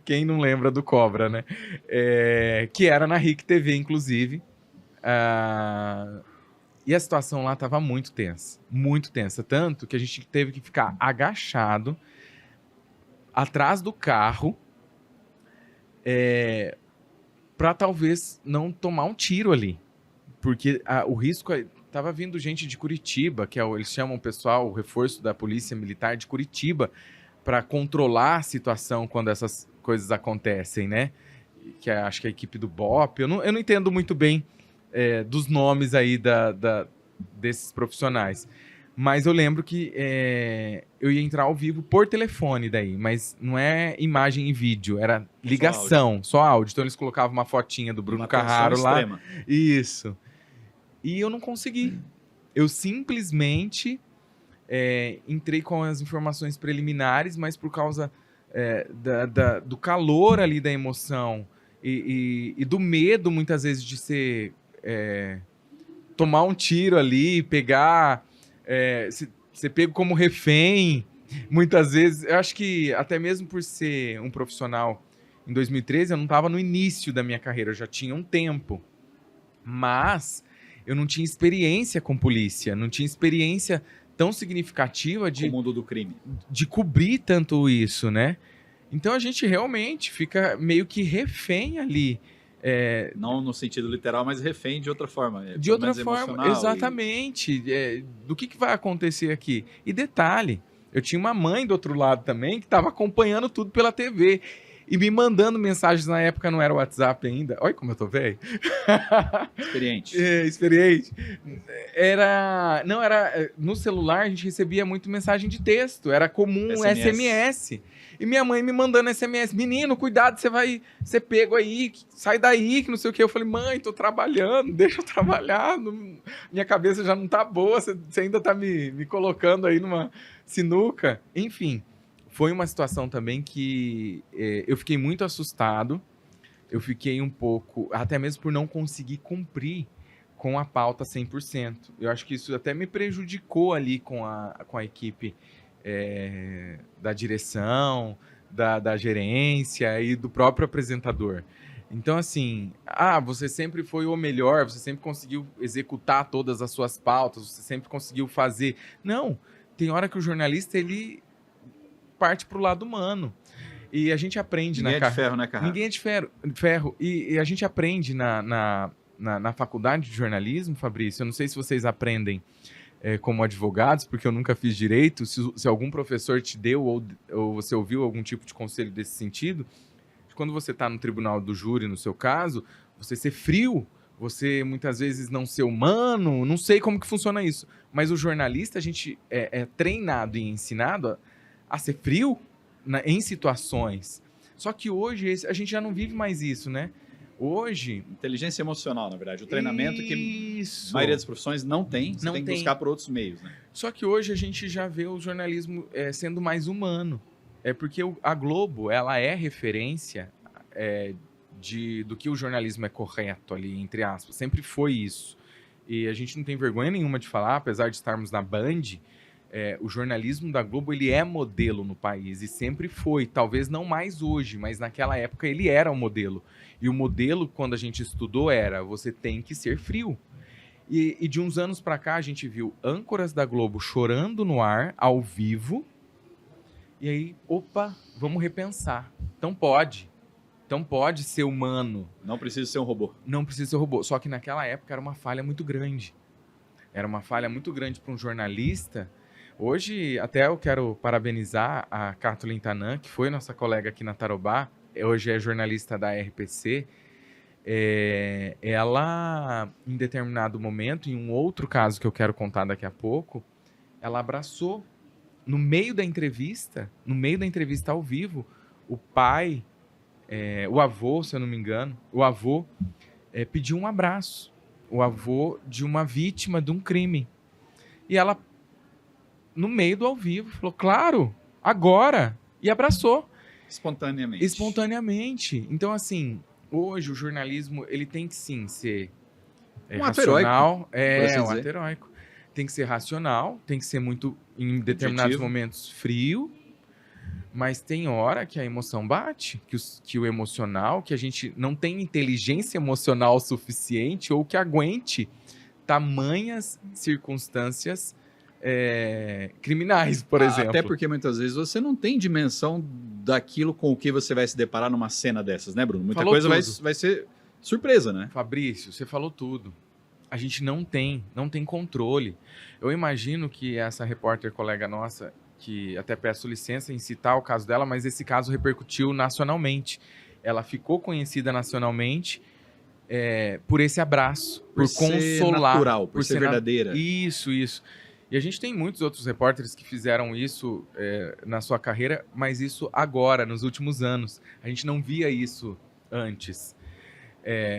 Quem não lembra do Cobra, né? Que era na RIC TV, inclusive. E a situação lá estava muito tensa, tanto que a gente teve que ficar agachado atrás do carro para talvez não tomar um tiro ali, porque o risco estava vindo gente de Curitiba, que eles chamam o pessoal, o reforço da Polícia Militar de Curitiba, para controlar a situação quando essas coisas acontecem, né? Que acho que é a equipe do BOP, eu não entendo muito bem dos nomes aí desses profissionais. Mas eu lembro que eu ia entrar ao vivo por telefone daí, mas não é imagem e vídeo, era ligação, só áudio. Então eles colocavam uma fotinha do Bruno Carraro lá. Extrema. Isso. E eu não consegui. Eu simplesmente entrei com as informações preliminares, mas por causa do calor ali da emoção e do medo, muitas vezes, de ser... tomar um tiro ali, pegar... ser pego como refém, muitas vezes. Eu acho que até mesmo por ser um profissional em 2013, eu não estava no início da minha carreira, eu já tinha um tempo. Mas eu não tinha experiência com polícia, não tinha experiência tão significativa o mundo do crime, de cobrir tanto isso, né? Então a gente realmente fica meio que refém ali. Não no sentido literal, mas refém de outra forma. De outra forma, exatamente. Do que vai acontecer aqui? E detalhe, eu tinha uma mãe do outro lado também que estava acompanhando tudo pela TV e me mandando mensagens. Na época não era o WhatsApp ainda. Olha como eu tô velho. Experiente. Experiente. No celular a gente recebia muito mensagem de texto. Era comum SMS. E minha mãe me mandando SMS, menino, cuidado, você vai ser pego aí, sai daí, que não sei o que. Eu falei, mãe, tô trabalhando, deixa eu trabalhar, minha cabeça já não tá boa, você ainda tá me colocando aí numa sinuca. Enfim, foi uma situação também que eu fiquei muito assustado, eu fiquei um pouco, até mesmo por não conseguir cumprir com a pauta 100%. Eu acho que isso até me prejudicou ali com a equipe da direção, da gerência e do próprio apresentador. Então, assim, você sempre foi o melhor, você sempre conseguiu executar todas as suas pautas, você sempre conseguiu fazer. Não, tem hora que o jornalista, ele parte pro lado humano. E a gente aprende Ninguém é de ferro, né, Carraro? Ninguém é de ferro. E a gente aprende na faculdade de jornalismo, Fabrício. Eu não sei se vocês aprendem como advogados, porque eu nunca fiz direito. Se algum professor te deu ou você ouviu algum tipo de conselho desse sentido, quando você está no tribunal do júri, no seu caso, você ser frio, você muitas vezes não ser humano, não sei como que funciona isso. Mas o jornalista, a gente é treinado e ensinado a ser frio em situações. Só que hoje a gente já não vive mais isso, né? Hoje... Inteligência emocional, na verdade. O treinamento que a maioria das profissões não tem, você tem que buscar por outros meios, né? Só que hoje a gente já vê o jornalismo sendo mais humano. É porque a Globo, ela é referência do que o jornalismo é correto ali, entre aspas. Sempre foi isso. E a gente não tem vergonha nenhuma de falar, apesar de estarmos na Band, o jornalismo da Globo, ele é modelo no país e sempre foi. Talvez não mais hoje, mas naquela época ele era o modelo. E o modelo, quando a gente estudou, você tem que ser frio. E de uns anos para cá, a gente viu âncoras da Globo chorando no ar, ao vivo. E aí, vamos repensar. Então pode ser humano. Não precisa ser um robô. Não precisa ser um robô. Só que naquela época era uma falha muito grande. Era uma falha muito grande para um jornalista. Hoje, até eu quero parabenizar a Kathleen Tanan, que foi nossa colega aqui na Tarobá. Hoje é jornalista da RPC. Ela, em determinado momento, em um outro caso que eu quero contar daqui a pouco, ela abraçou, no meio da entrevista ao vivo, o pai, o avô, se eu não me engano, pediu um abraço. O avô de uma vítima de um crime. E ela, no meio do ao vivo, falou, claro, agora, e abraçou. Espontaneamente. Então, assim, hoje o jornalismo, ele tem que sim ser racional. Um ato heróico. Tem que ser racional, tem que ser muito, em determinados momentos, frio, mas tem hora que a emoção bate, que o emocional, que a gente não tem inteligência emocional suficiente ou que aguente tamanhas circunstâncias criminais, por exemplo. Até porque muitas vezes você não tem dimensão daquilo com o que você vai se deparar numa cena dessas, né, Bruno? Muita coisa vai ser surpresa, né? Fabrício, você falou tudo. A gente não tem controle. Eu imagino que essa repórter colega nossa, que até peço licença em citar o caso dela, mas esse caso repercutiu nacionalmente. Ela ficou conhecida nacionalmente por esse abraço, por consolar. Ser natural, por ser verdadeira. Isso. E a gente tem muitos outros repórteres que fizeram isso na sua carreira, mas isso agora, nos últimos anos. A gente não via isso antes.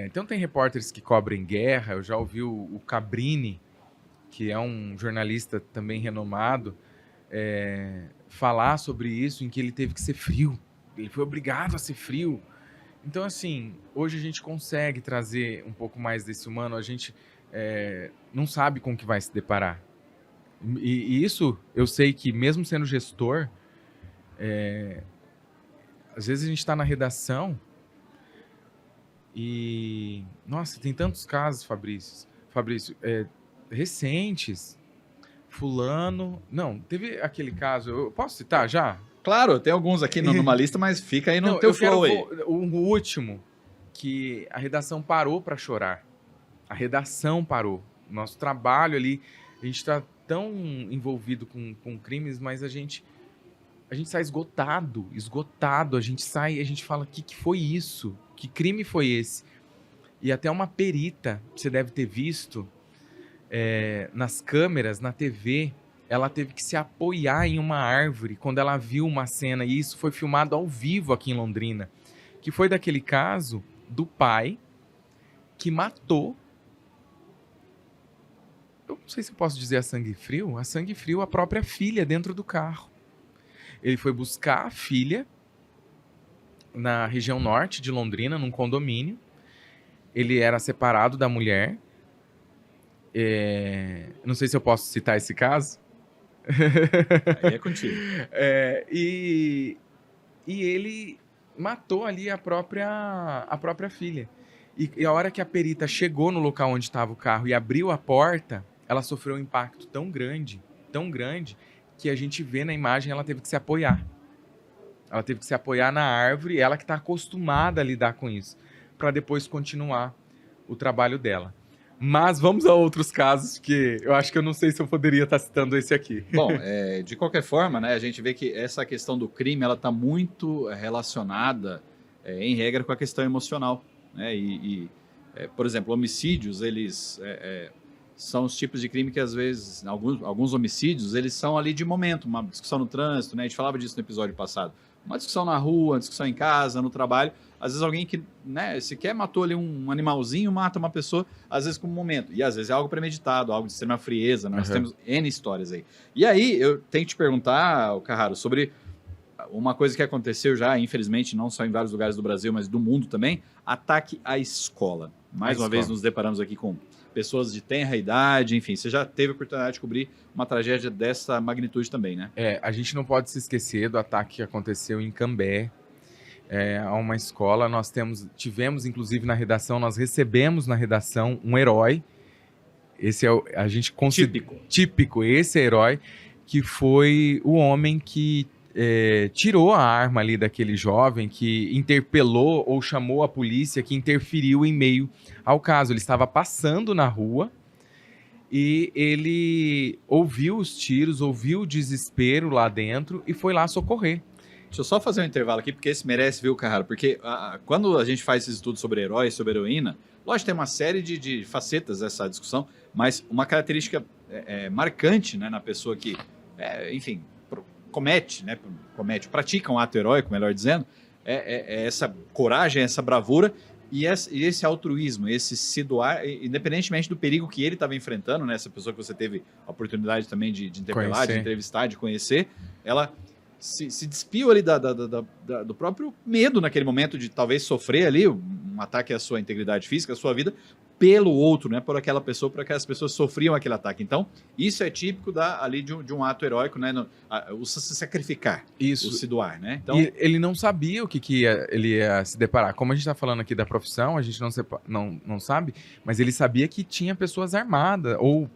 Então tem repórteres que cobrem guerra. Eu já ouvi o Cabrini, que é um jornalista também renomado, falar sobre isso, em que ele teve que ser frio. Ele foi obrigado a ser frio. Então, assim, hoje a gente consegue trazer um pouco mais desse humano. A gente não sabe com o que vai se deparar. E isso, eu sei que mesmo sendo gestor, às vezes a gente está na redação e... Nossa, tem tantos casos, Fabrício, recentes. Fulano... Não, teve aquele caso... Eu posso citar já? Claro, tem alguns aqui numa lista, mas fica aí no teu flow aí. O último, que a redação parou para chorar. A redação parou. Nosso trabalho ali, a gente está tão envolvido com crimes, mas a gente sai esgotado. A gente fala, o que foi isso? Que crime foi esse? E até uma perita, você deve ter visto, nas câmeras, na TV, ela teve que se apoiar em uma árvore quando ela viu uma cena, e isso foi filmado ao vivo aqui em Londrina, que foi daquele caso do pai que matou, eu não sei se eu posso dizer a sangue frio, a própria filha dentro do carro. Ele foi buscar a filha na região norte de Londrina, num condomínio. Ele era separado da mulher. Não sei se eu posso citar esse caso. Aí é contigo. E ele matou ali a própria filha. E a hora que a perita chegou no local onde estava o carro e abriu a porta, ela sofreu um impacto tão grande, que a gente vê na imagem, ela teve que se apoiar. Ela teve que se apoiar na árvore, ela que está acostumada a lidar com isso, para depois continuar o trabalho dela. Mas vamos a outros casos, que eu acho que eu não sei se eu poderia estar citando esse aqui. Bom, de qualquer forma, né, a gente vê que essa questão do crime ela está muito relacionada, em regra, com a questão emocional. Né? Por exemplo, homicídios, eles são os tipos de crime que, às vezes, alguns homicídios, eles são ali de momento, uma discussão no trânsito, né? A gente falava disso no episódio passado. Uma discussão na rua, uma discussão em casa, no trabalho. Às vezes alguém que, né, sequer matou ali um animalzinho, mata uma pessoa, às vezes com um momento. E às vezes é algo premeditado, algo de extrema frieza. Nós temos N histórias aí. E aí, eu tenho que te perguntar, Carraro, sobre uma coisa que aconteceu já, infelizmente, não só em vários lugares do Brasil, mas do mundo também, ataque à escola. Mais uma vez nos deparamos aqui com pessoas de tenra idade, enfim, você já teve a oportunidade de cobrir uma tragédia dessa magnitude também, né? A gente não pode se esquecer do ataque que aconteceu em Cambé, a uma escola. Nós tivemos, inclusive, na redação, nós recebemos na redação um herói. Esse é a gente típico, esse herói, que foi o homem que tirou a arma ali daquele jovem, que interpelou ou chamou a polícia, que interferiu em meio ao caso. Ele estava passando na rua e ele ouviu os tiros, ouviu o desespero lá dentro e foi lá socorrer. Deixa eu só fazer um intervalo aqui, porque esse merece, viu, Carraro? Porque quando a gente faz esses estudos sobre heróis, sobre heroína, lógico, tem uma série de facetas dessa discussão, mas uma característica marcante, né, na pessoa que, enfim, pratica um ato heróico, melhor dizendo, essa coragem, essa bravura e esse altruísmo, esse se doar, independentemente do perigo que ele estava enfrentando, né? Essa pessoa que você teve a oportunidade também de interpelar, de entrevistar, de conhecer, ela se despiu ali do próprio medo naquele momento de talvez sofrer ali um ataque à sua integridade física, à sua vida, pelo outro, né? Por aquela pessoa, por aquelas pessoas que sofriam aquele ataque. Então, isso é típico ali de um ato heróico, né? O se sacrificar, isso. O se doar, né? Então, e ele não sabia o que ele ia se deparar. Como a gente está falando aqui da profissão, a gente não sabe, mas ele sabia que tinha pessoas armadas, ou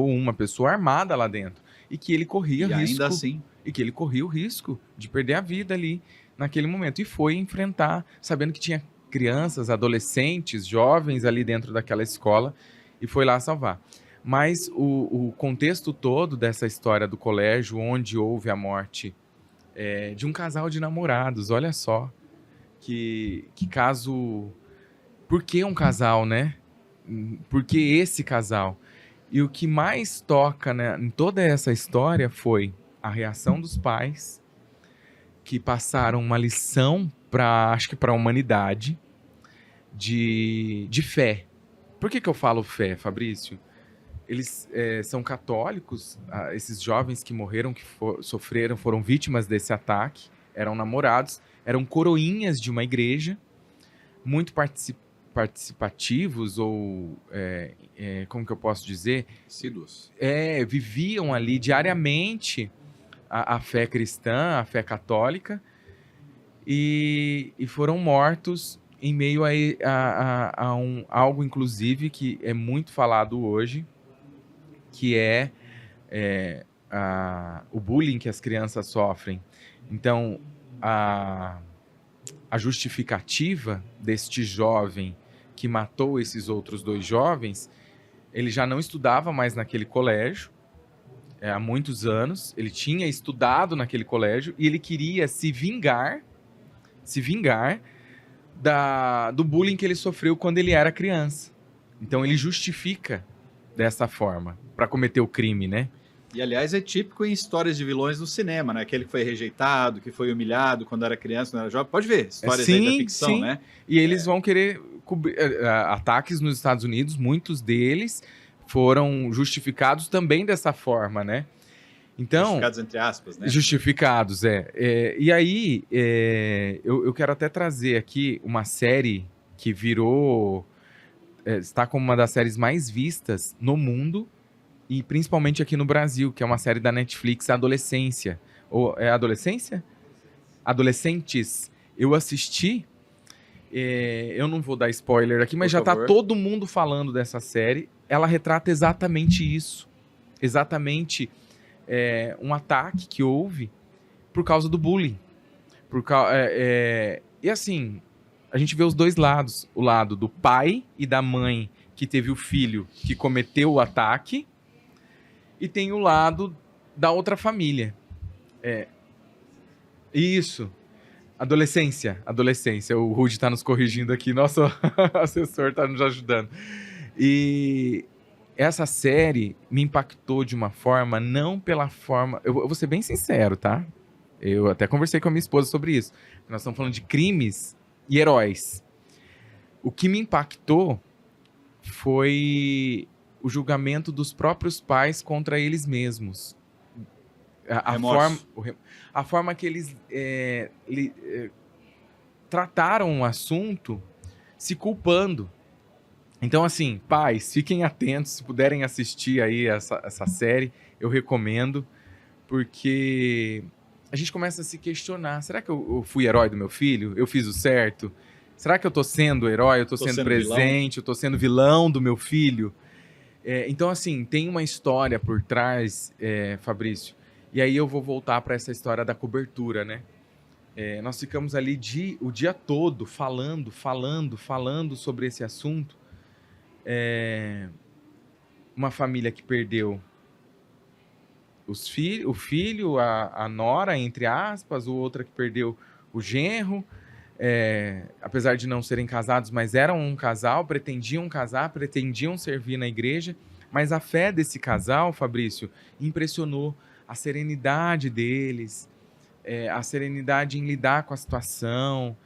uma pessoa armada lá dentro, e que ele corria risco. Ainda assim. E que ele corria o risco de perder a vida ali naquele momento. E foi enfrentar, sabendo que tinha crianças, adolescentes, jovens ali dentro daquela escola, e foi lá salvar. Mas o contexto todo dessa história do colégio, onde houve a morte de um casal de namorados, olha só, que caso... Por que um casal, né? Por que esse casal? E o que mais toca, né, em toda essa história foi a reação dos pais, que passaram uma lição acho que para a humanidade, de fé. Por que eu falo fé, Fabrício? Eles são católicos, esses jovens que morreram, que sofreram, foram vítimas desse ataque, eram namorados, eram coroinhas de uma igreja, muito participativos, ou como que eu posso dizer? Assíduos. Viviam ali diariamente a fé cristã, a fé católica, e foram mortos em meio a algo, inclusive, que é muito falado hoje, que é o bullying que as crianças sofrem. Então, a justificativa deste jovem que matou esses outros dois jovens, ele já não estudava mais naquele colégio, há muitos anos, ele tinha estudado naquele colégio e ele queria se vingar do bullying que ele sofreu quando ele era criança. Então ele justifica dessa forma para cometer o crime, né? E, aliás, é típico em histórias de vilões no cinema, né? Aquele que foi rejeitado, que foi humilhado quando era criança, quando era jovem. Pode ver, histórias aí da ficção, né? E eles vão querer cobrir ataques nos Estados Unidos, muitos deles foram justificados também dessa forma, né? Então, justificados entre aspas, né? Justificados, e aí, eu quero até trazer aqui uma série que virou... está como uma das séries mais vistas no mundo, e principalmente aqui no Brasil, que é uma série da Netflix, Adolescência. Ou é Adolescência? Adolescentes. Eu assisti, eu não vou dar spoiler aqui, mas Por já favor. tá todo mundo falando dessa série. Ela retrata exatamente isso. Exatamente um ataque que houve por causa do bullying. E assim, a gente vê os dois lados. O lado do pai e da mãe que teve o filho que cometeu o ataque, e tem o lado da outra família. Isso. Adolescência. O Rudy tá nos corrigindo aqui. Nosso assessor tá nos ajudando. E essa série me impactou de uma forma, não pela forma... Eu vou ser bem sincero, tá? Eu até conversei com a minha esposa sobre isso. Nós estamos falando de crimes e heróis. O que me impactou foi o julgamento dos próprios pais contra eles mesmos. A forma que eles trataram o assunto se culpando. Então, assim, pais, fiquem atentos, se puderem assistir aí essa série, eu recomendo, porque a gente começa a se questionar, será que eu fui herói do meu filho? Eu fiz o certo? Será que eu tô sendo herói? Eu tô sendo presente? Vilão? Eu tô sendo vilão do meu filho? Então, assim, tem uma história por trás, Fabrício, e aí eu vou voltar para essa história da cobertura, né? Nós ficamos ali o dia todo falando sobre esse assunto. Uma família que perdeu o filho, a nora, entre aspas, outra que perdeu o genro, apesar de não serem casados, mas eram um casal, pretendiam casar, pretendiam servir na igreja, mas a fé desse casal, Fabrício, impressionou. A serenidade deles, a serenidade em lidar com a situação,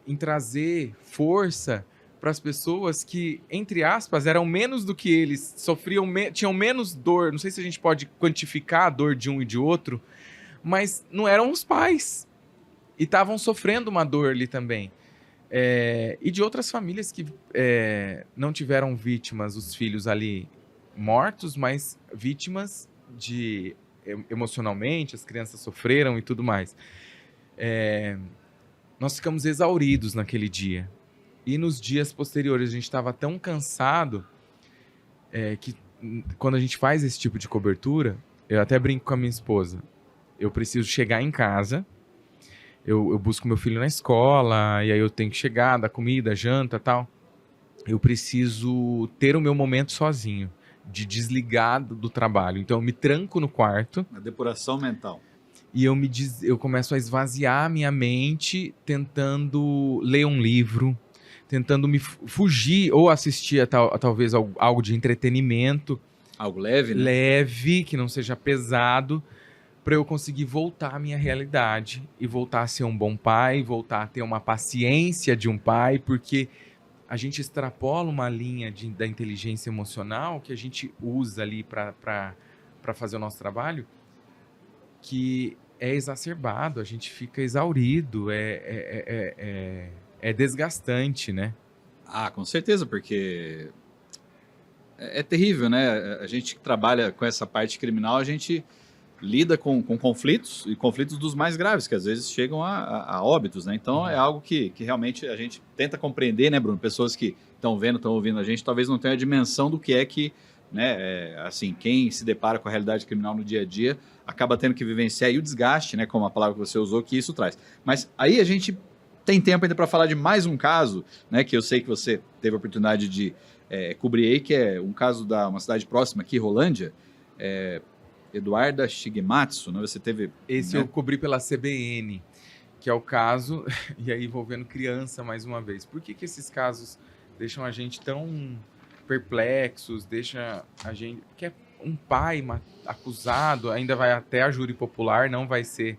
em trazer força para as pessoas que, entre aspas, eram menos do que eles, tinham menos dor. Não sei se a gente pode quantificar a dor de um e de outro, mas não eram os pais. E estavam sofrendo uma dor ali também. E de outras famílias que não tiveram vítimas, os filhos ali mortos, mas vítimas emocionalmente, as crianças sofreram e tudo mais. Nós ficamos exauridos naquele dia. E nos dias posteriores a gente estava tão cansado que quando a gente faz esse tipo de cobertura, eu até brinco com a minha esposa, eu preciso chegar em casa, eu busco meu filho na escola, e aí eu tenho que chegar, dar comida, janta e tal. Eu preciso ter o meu momento sozinho, de desligar do trabalho. Então eu me tranco no quarto. A depuração mental. E eu começo a esvaziar a minha mente, tentando ler um livro, tentando me fugir ou assistir talvez algo de entretenimento. Algo leve, né? Leve, que não seja pesado, para eu conseguir voltar à minha realidade e voltar a ser um bom pai, voltar a ter uma paciência de um pai, porque a gente extrapola uma linha da inteligência emocional que a gente usa ali para fazer o nosso trabalho, que é exacerbado, a gente fica exaurido, é desgastante, né? Ah, com certeza, porque é terrível, né? A gente que trabalha com essa parte criminal, a gente lida com conflitos, e conflitos dos mais graves, que às vezes chegam a óbitos, né? Então é algo que realmente a gente tenta compreender, né, Bruno? Pessoas que estão ouvindo a gente, talvez não tenham a dimensão do que é que, né, assim, quem se depara com a realidade criminal no dia a dia acaba tendo que vivenciar, e o desgaste, né, como a palavra que você usou, que isso traz. Mas aí a gente tem tempo ainda para falar de mais um caso, né, que eu sei que você teve a oportunidade de cobrir aí, que é um caso da uma cidade próxima aqui, Rolândia, Eduarda Shigematsu, né? Você teve... Esse, né? Eu cobri pela CBN, que é o caso, e aí envolvendo criança mais uma vez. Por que esses casos deixam a gente tão perplexos, deixa a gente... Porque é um pai acusado, ainda vai até a júri popular, não vai ser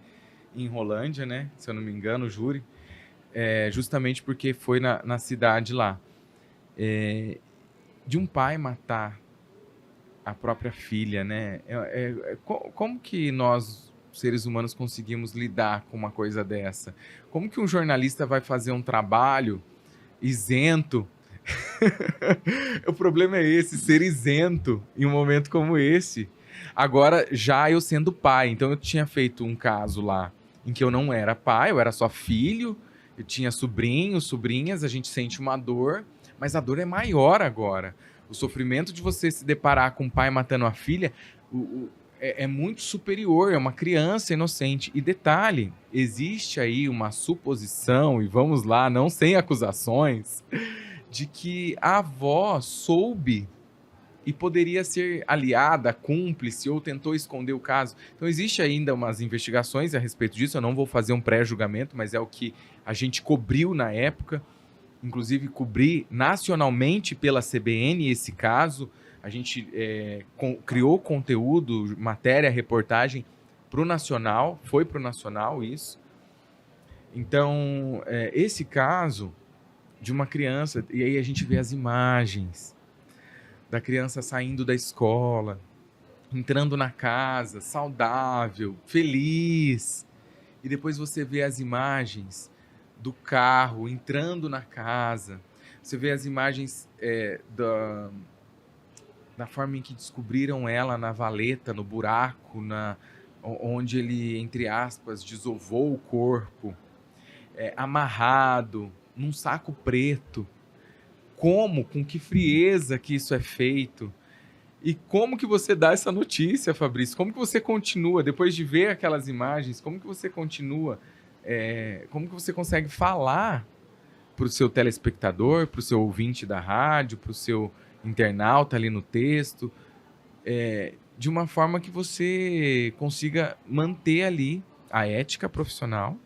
em Rolândia, né? Se eu não me engano, o júri, justamente porque foi na cidade lá. De um pai matar a própria filha, né? Como que nós, seres humanos, conseguimos lidar com uma coisa dessa? Como que um jornalista vai fazer um trabalho isento? O problema é esse, ser isento em um momento como esse. Agora, já eu sendo pai, então eu tinha feito um caso lá em que eu não era pai, eu era só filho, eu tinha sobrinhos, sobrinhas, a gente sente uma dor, mas a dor é maior agora. O sofrimento de você se deparar com o pai matando a filha é muito superior, é uma criança inocente. E detalhe, existe aí uma suposição, e vamos lá, não sem acusações, de que a avó soube e poderia ser aliada, cúmplice, ou tentou esconder o caso. Então, existe ainda umas investigações a respeito disso, eu não vou fazer um pré-julgamento, mas é o que a gente cobriu na época, inclusive cobri nacionalmente pela CBN esse caso, a gente criou conteúdo, matéria, reportagem para o Nacional, foi para o Nacional isso. Então, esse caso de uma criança, e aí a gente vê as imagens da criança saindo da escola, entrando na casa, saudável, feliz. E depois você vê as imagens do carro entrando na casa. Você vê as imagens da forma em que descobriram ela na valeta, no buraco, onde ele, entre aspas, desovou o corpo, amarrado, num saco preto. Com que frieza que isso é feito. E como que você dá essa notícia, Fabrício? Como que você continua, depois de ver aquelas imagens, como que você continua, como que você consegue falar para o seu telespectador, para o seu ouvinte da rádio, para o seu internauta ali no texto, de uma forma que você consiga manter ali a ética profissional,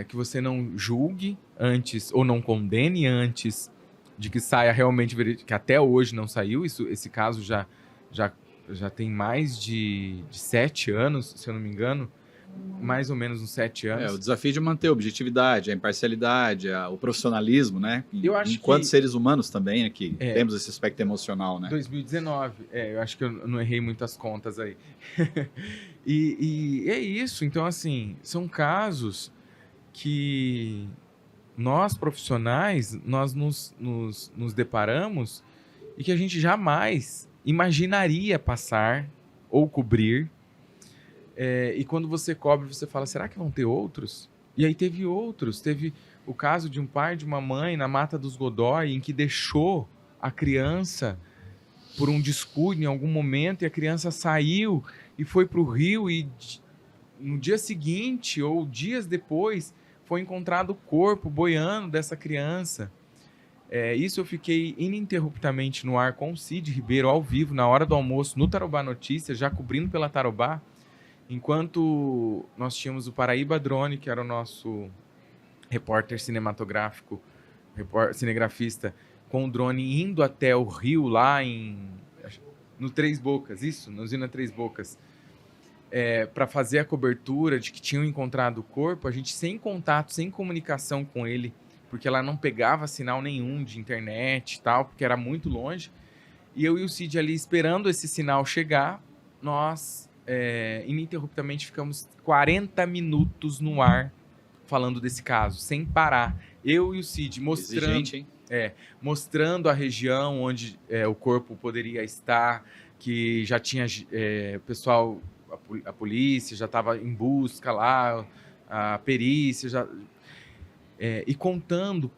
que você não julgue antes, ou não condene antes de que saia realmente verídico, que até hoje não saiu, esse caso já tem mais de 7 anos, se eu não me engano, mais ou menos uns 7 anos. O desafio de manter a objetividade, a imparcialidade, o profissionalismo, né? Eu acho enquanto que seres humanos também, aqui temos esse aspecto emocional, né? 2019, eu acho que eu não errei muitas contas aí. e é isso, então assim, são casos que nós profissionais, nós nos deparamos e que a gente jamais imaginaria passar ou cobrir. E quando você cobre, você fala, será que vão ter outros? E aí teve outros. Teve o caso de um pai e de uma mãe na Mata dos Godói, em que deixou a criança por um descuido em algum momento, e a criança saiu e foi para o rio, e no dia seguinte ou dias depois foi encontrado o corpo boiando dessa criança. Isso eu fiquei ininterruptamente no ar com o Cid Ribeiro, ao vivo, na hora do almoço, no Tarobá Notícias, já cobrindo pela Tarobá, enquanto nós tínhamos o Paraíba Drone, que era o nosso repórter cinematográfico, cinegrafista, com o drone indo até o rio lá no Três Bocas, na usina Três Bocas, para fazer a cobertura de que tinham encontrado o corpo, a gente sem contato, sem comunicação com ele, porque ela não pegava sinal nenhum de internet e tal, porque era muito longe, e eu e o Cid ali esperando esse sinal chegar, nós ininterruptamente ficamos 40 minutos no ar falando desse caso, sem parar. Eu e o Cid mostrando, Exigente, hein? Mostrando a região onde o corpo poderia estar, que já tinha pessoal, a polícia já estava em busca lá, a perícia, e contando,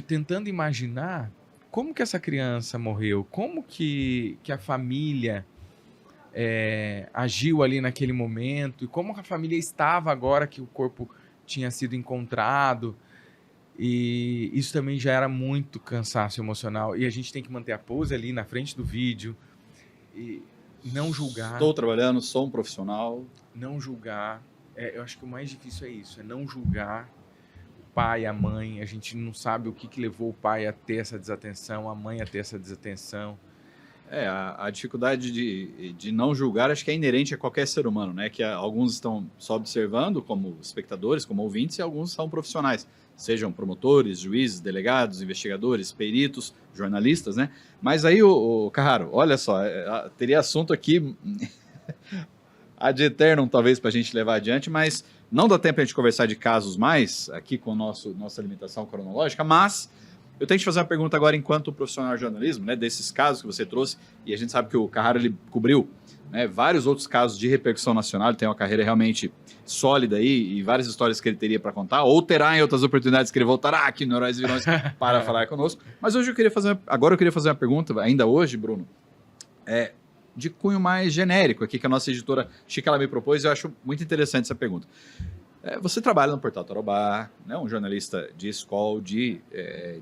tentando imaginar como que essa criança morreu, como que a família agiu ali naquele momento, e como a família estava agora que o corpo tinha sido encontrado. E isso também já era muito cansaço emocional, e a gente tem que manter a pose ali na frente do vídeo e não julgar. Estou trabalhando, sou um profissional. Não julgar. Eu acho que o mais difícil é isso, é não julgar o pai, a mãe. A gente não sabe o que levou o pai a ter essa desatenção, a mãe a ter essa desatenção. A dificuldade de não julgar acho que é inerente a qualquer ser humano, né? Que alguns estão só observando como espectadores, como ouvintes, e alguns são profissionais, sejam promotores, juízes, delegados, investigadores, peritos, jornalistas, né? Mas aí, o Carraro, olha só, teria assunto aqui ad eternum, talvez, para a gente levar adiante, mas não dá tempo a gente conversar de casos mais aqui com nossa limitação cronológica, mas eu tenho que te fazer uma pergunta agora enquanto profissional de jornalismo, né, desses casos que você trouxe, e a gente sabe que o Carraro ele cobriu né, vários outros casos de repercussão nacional, ele tem uma carreira realmente sólida aí e várias histórias que ele teria para contar, ou terá em outras oportunidades que ele voltará aqui no Heróis e Vilões para falar conosco. Mas hoje agora eu queria fazer uma pergunta, ainda hoje, Bruno, de cunho mais genérico aqui, que a nossa editora Chica ela me propôs, e eu acho muito interessante essa pergunta. Você trabalha no Portal Tarobá, né, um jornalista de escola, de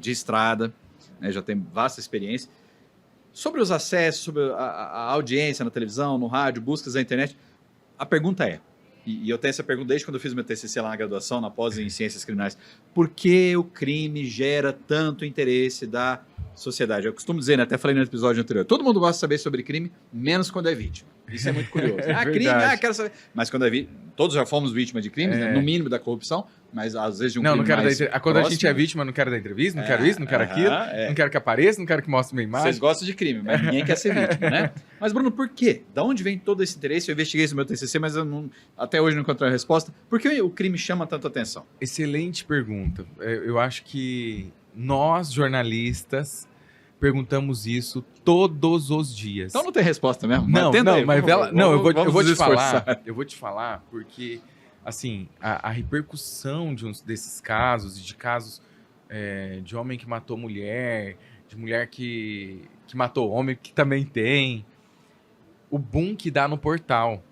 estrada, né, já tem vasta experiência. Sobre os acessos, sobre a audiência na televisão, no rádio, buscas na internet, a pergunta e eu tenho essa pergunta desde quando eu fiz meu TCC lá na graduação, na pós em Ciências Criminais, por que o crime gera tanto interesse da sociedade? Eu costumo dizer, né, até falei no episódio anterior, todo mundo gosta de saber sobre crime, menos quando é vítima. Isso é muito curioso. Crime, quero saber. Mas quando é vítima, todos já fomos vítimas de crimes, né? No mínimo da corrupção, mas às vezes de um crime mais quando próximo. A gente é vítima, não quero dar entrevista, não quero isso, não quero aquilo, não quero que apareça, não quero que mostre minha imagem. Vocês gostam de crime, mas ninguém quer ser vítima, né? Mas, Bruno, por quê? Da onde vem todo esse interesse? Eu investiguei isso no meu TCC, mas até hoje não encontrei a resposta. Por que o crime chama tanta atenção? Excelente pergunta. Eu acho que nós, jornalistas, perguntamos isso todos os dias. Então não tem resposta mesmo? Eu vou te falar porque, assim, a repercussão desses casos, de casos de homem que matou mulher, de mulher que matou homem, que também tem, o boom que dá no portal.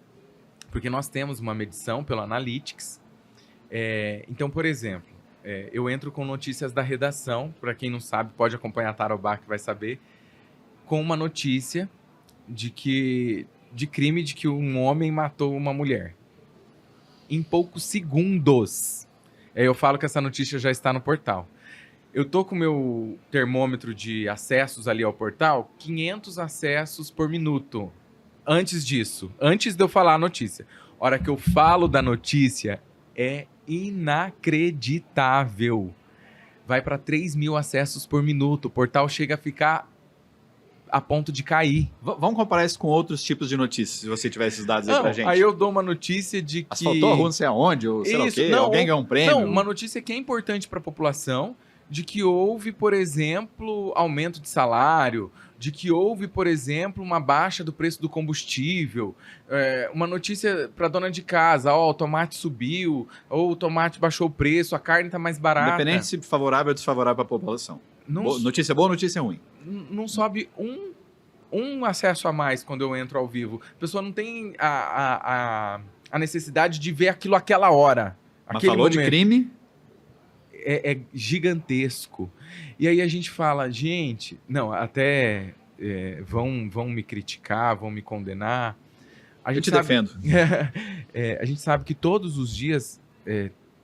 Porque nós temos uma medição pelo Analytics. Então, por exemplo, eu entro com notícias da redação, para quem não sabe, pode acompanhar a Tarobá que vai saber, com uma notícia de crime de que um homem matou uma mulher. Em poucos segundos. Eu falo que essa notícia já está no portal. Eu tô com o meu termômetro de acessos ali ao portal, 500 acessos por minuto. Antes disso, antes de eu falar a notícia. A hora que eu falo da notícia, é inacreditável. Vai para 3.000 acessos por minuto. O portal chega a ficar a ponto de cair. Vamos comparar isso com outros tipos de notícias, se você tiver esses dados aí pra gente. Aí eu dou uma notícia de que... Asfaltou a rua não sei aonde, ou sei lá o quê, alguém ganhou um prêmio. Não, uma notícia que é importante para a população, de que houve, por exemplo, aumento de salário, de que houve, por exemplo, uma baixa do preço do combustível, uma notícia para dona de casa, o tomate subiu, ou o tomate baixou o preço, a carne está mais barata. Independente se favorável ou desfavorável para a população. Notícia boa ou notícia ruim? Não sobe um acesso a mais quando eu entro ao vivo. A pessoa não tem a necessidade de ver aquilo àquela hora. Mas falou momento. De crime... É gigantesco. E aí a gente fala, gente, não, até vão me criticar, vão me condenar. Eu te defendo. A gente sabe que todos os dias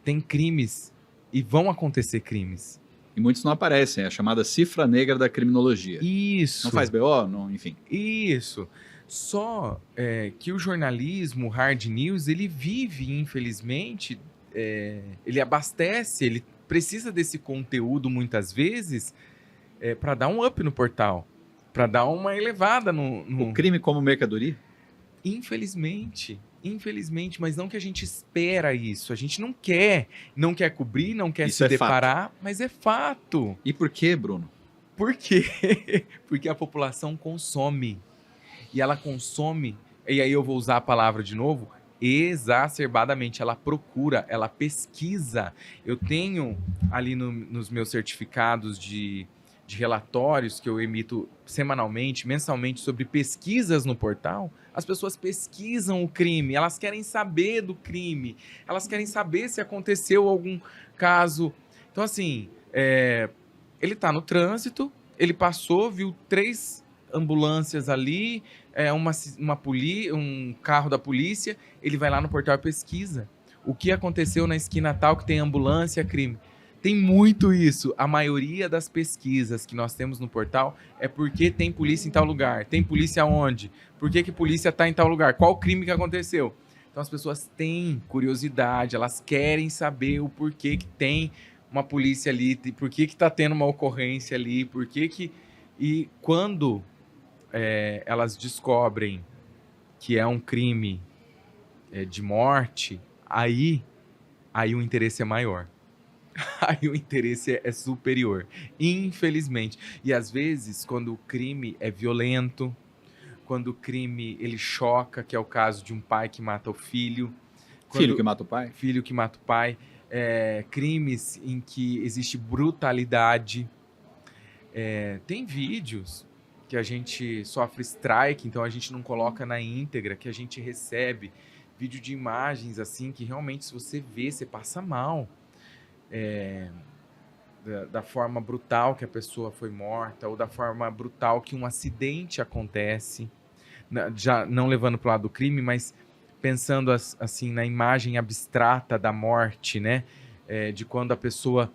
tem crimes e vão acontecer crimes. E muitos não aparecem, é a chamada cifra negra da criminologia. Isso. Não faz BO, não, enfim. Isso. Só que o jornalismo, o hard news, ele vive, infelizmente, ele abastece, ele precisa desse conteúdo muitas vezes para dar um up no portal, para dar uma elevada no... O crime como mercadoria? Infelizmente, mas não que a gente espera isso. A gente não quer cobrir, não quer isso se deparar, fato. Mas é fato. E por quê, Bruno? Por quê? Porque a população consome. E ela consome, e aí eu vou usar a palavra de novo, exacerbadamente. Ela procura, ela pesquisa. Eu tenho ali nos meus certificados de relatórios que eu emito semanalmente, mensalmente, sobre pesquisas no portal. As pessoas pesquisam o crime, elas querem saber do crime, elas querem saber se aconteceu algum caso. Então, assim, ele está no trânsito, ele passou, viu 3 ambulâncias ali, um carro da polícia, ele vai lá no portal e pesquisa. O que aconteceu na esquina tal que tem ambulância, crime. Tem muito isso. A maioria das pesquisas que nós temos no portal é porque tem polícia em tal lugar. Tem polícia onde? Por que a polícia está em tal lugar? Qual crime que aconteceu? Então as pessoas têm curiosidade, elas querem saber o porquê que tem uma polícia ali, por que está tendo uma ocorrência ali, por que que... E quando elas descobrem que é um crime de morte, aí o interesse é maior. Aí o interesse é superior, infelizmente. E às vezes, quando o crime é violento, quando o crime ele choca, que é o caso de um pai que mata o filho. Filho que mata o pai? Filho que mata o pai. Crimes em que existe brutalidade. Tem vídeos que a gente sofre strike, então a gente não coloca na íntegra, que a gente recebe vídeo de imagens assim, que realmente se você vê, você passa mal. Da forma brutal que a pessoa foi morta, ou da forma brutal que um acidente acontece, já não levando para o lado do crime, mas pensando assim na imagem abstrata da morte, né? De quando a pessoa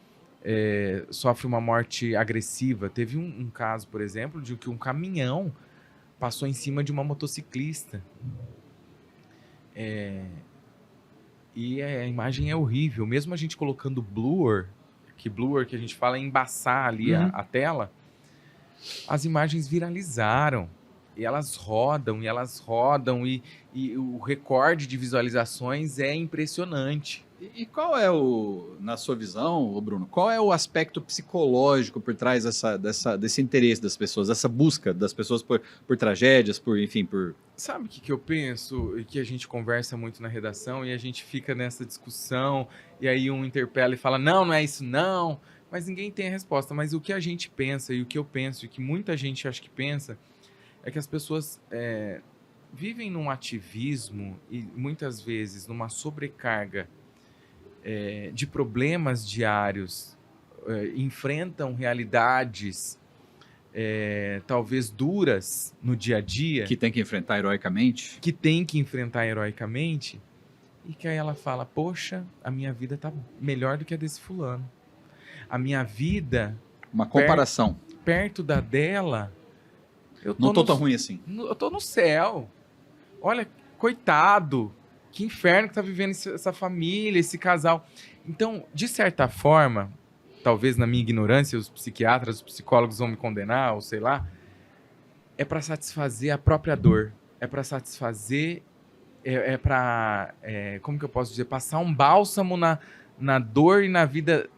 sofre uma morte agressiva. Teve um caso, por exemplo, de que um caminhão passou em cima de uma motociclista. E a imagem é horrível. Mesmo a gente colocando blur, que a gente fala é embaçar ali a tela, as imagens viralizaram. E elas rodam, e o recorde de visualizações é impressionante. E qual é na sua visão, Bruno, qual é o aspecto psicológico por trás desse interesse das pessoas, dessa busca das pessoas por tragédias, enfim. Sabe o que eu penso? E que a gente conversa muito na redação e a gente fica nessa discussão, e aí um interpela e fala, não é isso não, mas ninguém tem a resposta. Mas o que a gente pensa e o que eu penso, e que muita gente acha que pensa, é que as pessoas vivem num ativismo e muitas vezes numa sobrecarga de problemas diários, enfrentam realidades talvez duras no dia a dia. Que tem que enfrentar heroicamente. E que aí ela fala, poxa, a minha vida tá melhor do que a desse fulano. A minha vida... Uma comparação. Perto da dela... Não tô tão ruim assim. Eu tô no céu. Olha, coitado. Que inferno que tá vivendo essa família, esse casal. Então, de certa forma, talvez na minha ignorância, os psiquiatras, os psicólogos vão me condenar, ou sei lá, é para satisfazer a própria dor. É para satisfazer, como que eu posso dizer? Passar um bálsamo na dor e na vida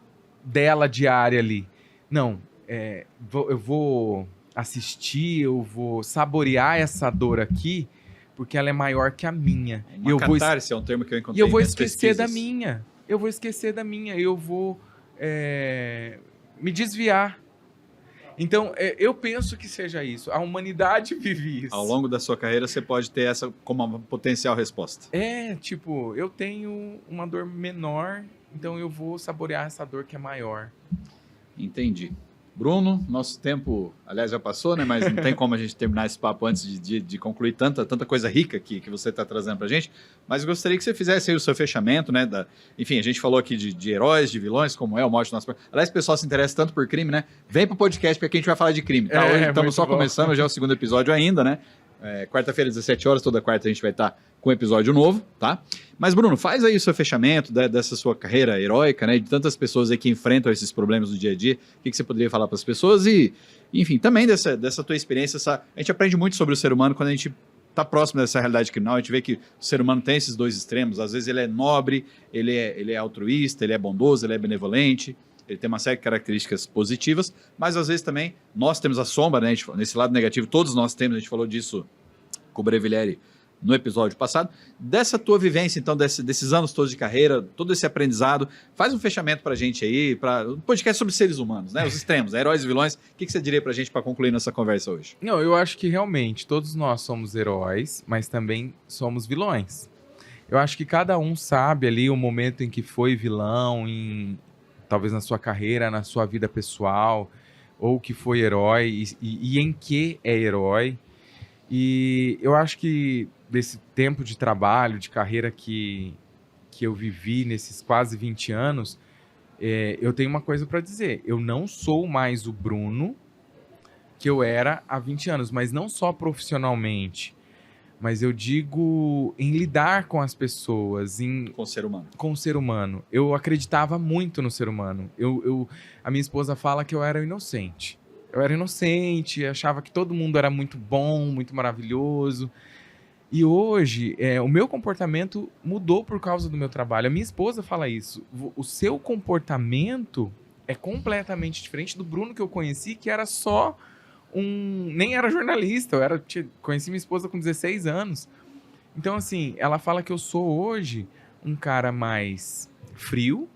dela diária ali. Não, eu vou assistir, eu vou saborear essa dor aqui, porque ela é maior que a minha. Catarse é um termo que eu encontrei. E eu vou esquecer da minha. Eu vou me desviar. Então, eu penso que seja isso. A humanidade vive isso. Ao longo da sua carreira, você pode ter essa como uma potencial resposta. Eu tenho uma dor menor, então eu vou saborear essa dor que é maior. Entendi. Bruno, nosso tempo, aliás, já passou, né? Mas não tem como a gente terminar esse papo antes de concluir tanta coisa rica que você está trazendo para a gente. Mas eu gostaria que você fizesse aí o seu fechamento, né? Enfim, a gente falou aqui de heróis, de vilões, como é o mote do nosso... Aliás, o pessoal se interessa tanto por crime, né? Vem pro podcast, porque aqui a gente vai falar de crime, tá? Hoje estamos só começando, já é o segundo episódio ainda, né? Quarta-feira, 17 horas, toda quarta a gente vai estar com um episódio novo, tá? Mas, Bruno, faz aí o seu fechamento dessa sua carreira heróica, né? De tantas pessoas aí que enfrentam esses problemas do dia a dia. O que você poderia falar para as pessoas? E, enfim, também dessa tua experiência. A gente aprende muito sobre o ser humano quando a gente está próximo dessa realidade criminal. A gente vê que o ser humano tem esses dois extremos. Às vezes ele é nobre, ele é altruísta, ele é bondoso, ele é benevolente. Ele tem uma série de características positivas, mas às vezes também nós temos a sombra, né? Nesse lado negativo, todos nós temos, a gente falou disso com o Brevileri no episódio passado. Dessa tua vivência, então, desses anos todos de carreira, todo esse aprendizado, faz um fechamento pra gente aí, um podcast sobre seres humanos, né? Os extremos, heróis e vilões. O que você diria pra gente para concluir nossa conversa hoje? Não, eu acho que realmente todos nós somos heróis, mas também somos vilões. Eu acho que cada um sabe ali o momento em que foi vilão, talvez na sua carreira, na sua vida pessoal, ou que foi herói e em que é herói. E eu acho que desse tempo de trabalho, de carreira que eu vivi nesses quase 20 anos, eu tenho uma coisa para dizer. Eu não sou mais o Bruno que eu era há 20 anos, mas não só profissionalmente, mas eu digo em lidar com as pessoas, com o ser humano. Com o ser humano. Eu acreditava muito no ser humano. A minha esposa fala que eu era inocente. Eu era inocente, achava que todo mundo era muito bom, muito maravilhoso. E hoje, o meu comportamento mudou por causa do meu trabalho. A minha esposa fala isso. O seu comportamento é completamente diferente do Bruno que eu conheci, que era só nem era jornalista, conheci minha esposa com 16 anos. Então, assim, ela fala que eu sou hoje um cara mais frio,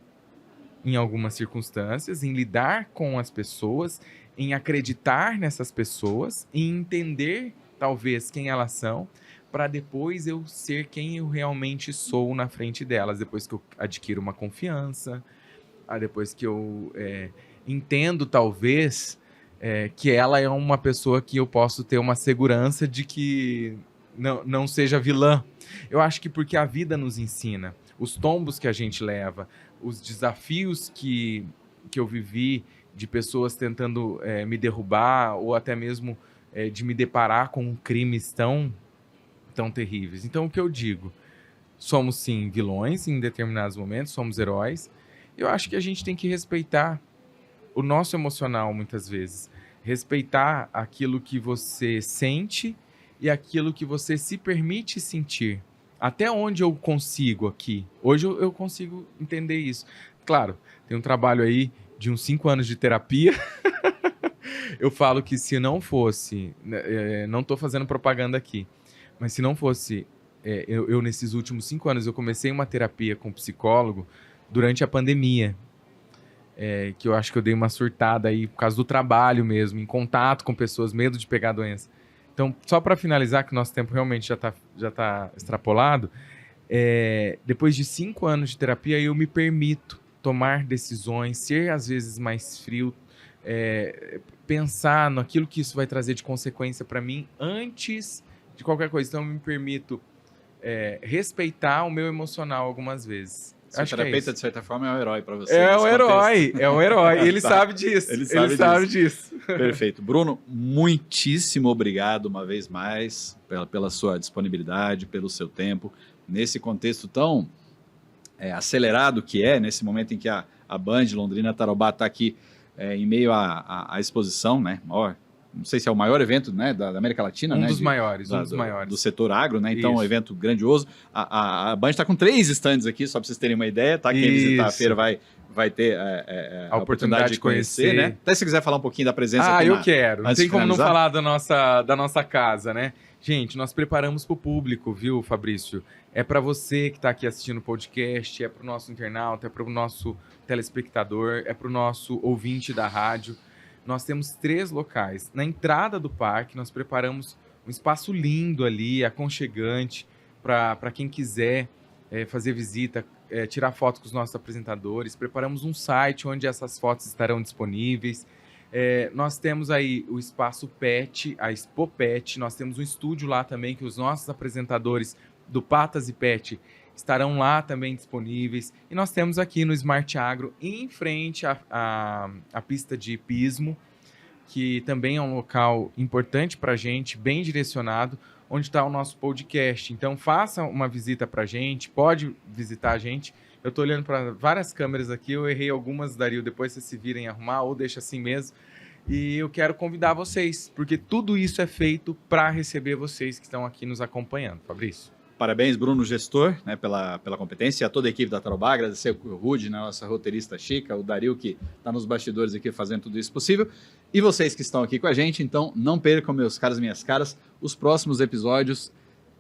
em algumas circunstâncias, em lidar com as pessoas, em acreditar nessas pessoas, em entender, talvez, quem elas são, para depois eu ser quem eu realmente sou na frente delas, depois que eu adquiro uma confiança, depois que eu entendo, talvez, que ela é uma pessoa que eu posso ter uma segurança de que não seja vilã. Eu acho que porque a vida nos ensina, os tombos que a gente leva, os desafios que eu vivi de pessoas tentando me derrubar ou até mesmo de me deparar com crimes tão terríveis. Então, o que eu digo? Somos, sim, vilões em determinados momentos, somos heróis. Eu acho que a gente tem que respeitar o nosso emocional, muitas vezes. Respeitar aquilo que você sente e aquilo que você se permite sentir. Até onde eu consigo aqui? Hoje eu consigo entender isso. Claro, tem um trabalho aí de uns 5 anos de terapia. Eu falo que se não fosse... não estou fazendo propaganda aqui, mas se não fosse... eu nesses últimos 5 anos, eu comecei uma terapia com psicólogo durante a pandemia. Que eu acho que eu dei uma surtada aí por causa do trabalho mesmo, em contato com pessoas, medo de pegar a doença. Então, só para finalizar, que o nosso tempo realmente já tá extrapolado, depois de 5 anos de terapia, eu me permito tomar decisões, ser às vezes mais frio, pensar naquilo que isso vai trazer de consequência para mim antes de qualquer coisa. Então, eu me permito respeitar o meu emocional algumas vezes. O terapeuta, de certa forma, é um herói para você. É um herói. E ele sabe disso. Ele sabe disso. Perfeito. Bruno, muitíssimo obrigado uma vez mais pela sua disponibilidade, pelo seu tempo, nesse contexto tão acelerado que nesse momento em que a Band Londrina Tarobá está aqui em meio à exposição, né? Não sei se é o maior evento, né, da América Latina. Um dos maiores. Do setor agro, né? Então, um evento grandioso. A Band está com 3 stands aqui, só para vocês terem uma ideia, tá? Quem visitar a feira vai ter a oportunidade de conhecer, né? Até se quiser falar um pouquinho da presença aqui. Eu quero. Não tem como não falar da nossa casa, né? Gente, nós preparamos para o público, viu, Fabrício? É para você que está aqui assistindo o podcast, é para o nosso internauta, é para o nosso telespectador, é para o nosso ouvinte da rádio. Nós temos 3 locais. Na entrada do parque, nós preparamos um espaço lindo ali, aconchegante, para quem quiser fazer visita, tirar foto com os nossos apresentadores. Preparamos um site onde essas fotos estarão disponíveis. Nós temos aí o espaço Pet, a Expo Pet. Nós temos um estúdio lá também, que os nossos apresentadores do Patas e Pet estarão lá também disponíveis. E nós temos aqui no Smart Agro, em frente à pista de hipismo, que também é um local importante para a gente, bem direcionado, onde está o nosso podcast. Então, faça uma visita para a gente, pode visitar a gente. Eu estou olhando para várias câmeras aqui, eu errei algumas, Dario, depois vocês se virem arrumar ou deixa assim mesmo. E eu quero convidar vocês, porque tudo isso é feito para receber vocês que estão aqui nos acompanhando. Fabrício. Parabéns, Bruno, gestor, né, pela competência, e a toda a equipe da Tarobá, agradecer o Rude, né, nossa roteirista chica, o Dario, que está nos bastidores aqui fazendo tudo isso possível, e vocês que estão aqui com a gente. Então não percam, meus caros e minhas caras, os próximos episódios,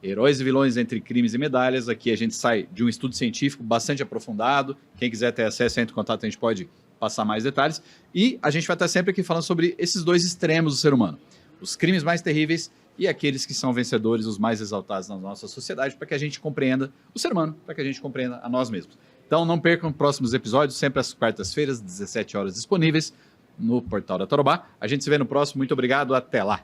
Heróis e Vilões entre Crimes e Medalhas. Aqui a gente sai de um estudo científico bastante aprofundado, quem quiser ter acesso, entre em contato, a gente pode passar mais detalhes, e a gente vai estar sempre aqui falando sobre esses 2 extremos do ser humano, os crimes mais terríveis e aqueles que são vencedores, os mais exaltados na nossa sociedade, para que a gente compreenda o ser humano, para que a gente compreenda a nós mesmos. Então não percam próximos episódios, sempre às quartas-feiras, 17 horas, disponíveis no portal da Tarobá. A gente se vê no próximo. Muito obrigado, até lá!